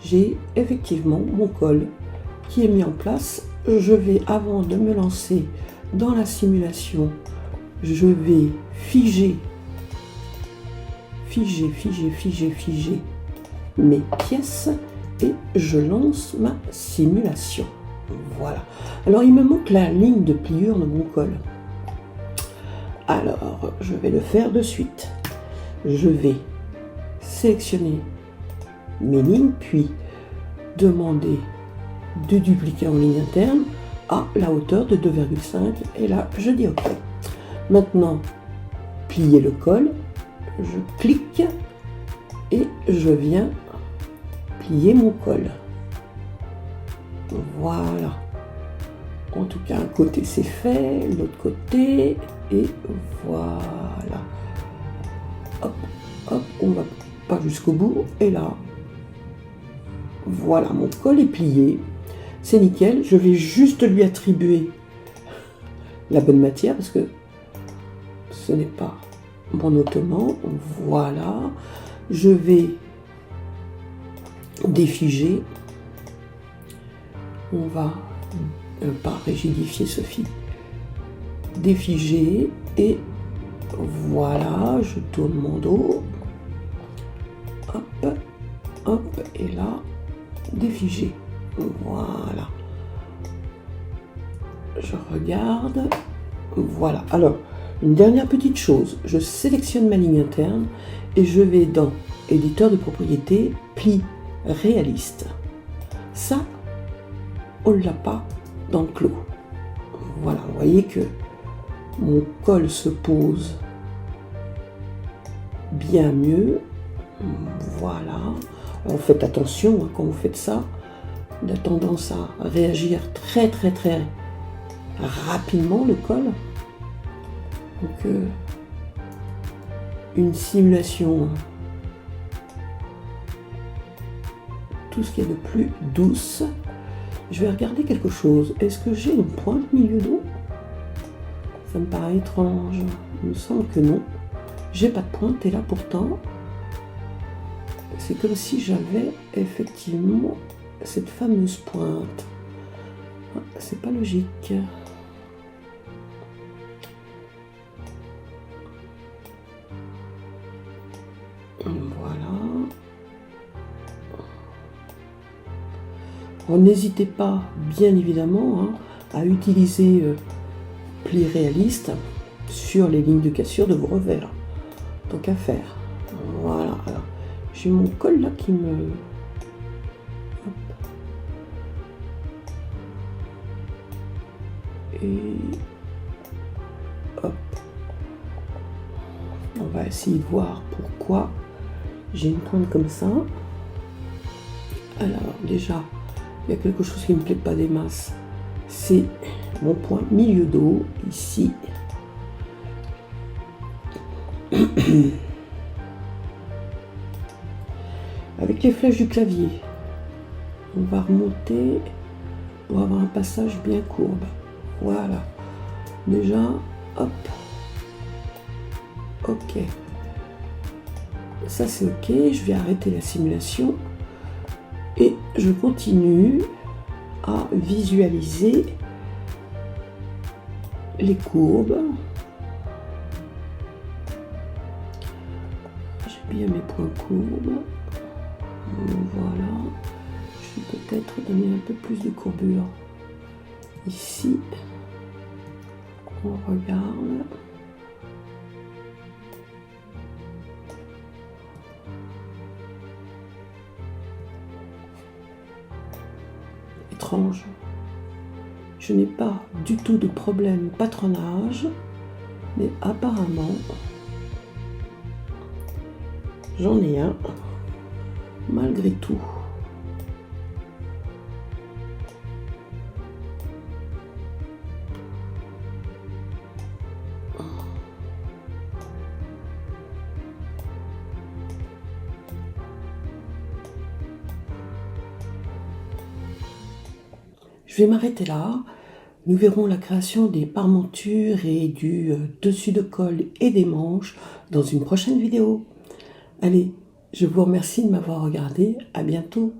j'ai effectivement mon col qui est mis en place. Je vais, avant de me lancer dans la simulation, je vais figer mes pièces et je lance ma simulation. Voilà. Alors, il me manque la ligne de pliure de mon col. Alors, je vais le faire de suite. Je vais sélectionner mes lignes, puis demander de dupliquer en ligne interne à la hauteur de 2,5. Et là, je dis OK. Maintenant, plier le col. Je clique et je viens plier mon col. Voilà. En tout cas, un côté c'est fait, l'autre côté, et voilà. Hop, hop, on va pas jusqu'au bout, et là, voilà, mon col est plié. C'est nickel, je vais juste lui attribuer la bonne matière, parce que ce n'est pas mon ottoman. Voilà, je vais défiger. On va pas rigidifier Sophie, défiger et voilà, je tourne mon dos, hop, hop, et là, défiger, voilà, je regarde, voilà. Alors, une dernière petite chose, je sélectionne ma ligne interne et je vais dans éditeur de propriété, pli réaliste. Ça, on ne l'a pas dans le clos. Voilà, vous voyez que mon col se pose bien mieux. Voilà. Alors faites attention hein, quand vous faites ça. Il a tendance à réagir très rapidement le col. Donc une simulation, tout ce qu'il y a de plus douce. Je vais regarder quelque chose. Est-ce que j'ai une pointe milieu dos? Ça me paraît étrange. Il me semble que non. J'ai pas de pointe et là pourtant, c'est comme si j'avais effectivement cette fameuse pointe. C'est pas logique. Voilà. Alors, n'hésitez pas, bien évidemment, hein, à utiliser pli réaliste sur les lignes de cassure de vos revers. Tant qu'à faire. Voilà. Alors, j'ai mon col là qui me... Hop. Et... hop. On va essayer de voir pourquoi j'ai une pointe comme ça. Alors, déjà, il y a quelque chose qui ne me plaît pas des masses. C'est mon point milieu dos, ici. Avec les flèches du clavier, on va remonter pour avoir un passage bien courbe. Voilà. Déjà, hop. Ok. Ça c'est ok. Je vais arrêter la simulation. Et je continue à visualiser les courbes. J'ai bien mes points courbes. Voilà. Je vais peut-être donner un peu plus de courbure. Ici, on regarde. Étrange. Je n'ai pas du tout de problème patronage, mais apparemment, j'en ai un, malgré tout. Je vais m'arrêter là. Nous verrons la création des parmentures et du dessus de col et des manches dans une prochaine vidéo. Allez, je vous remercie de m'avoir regardé. À bientôt.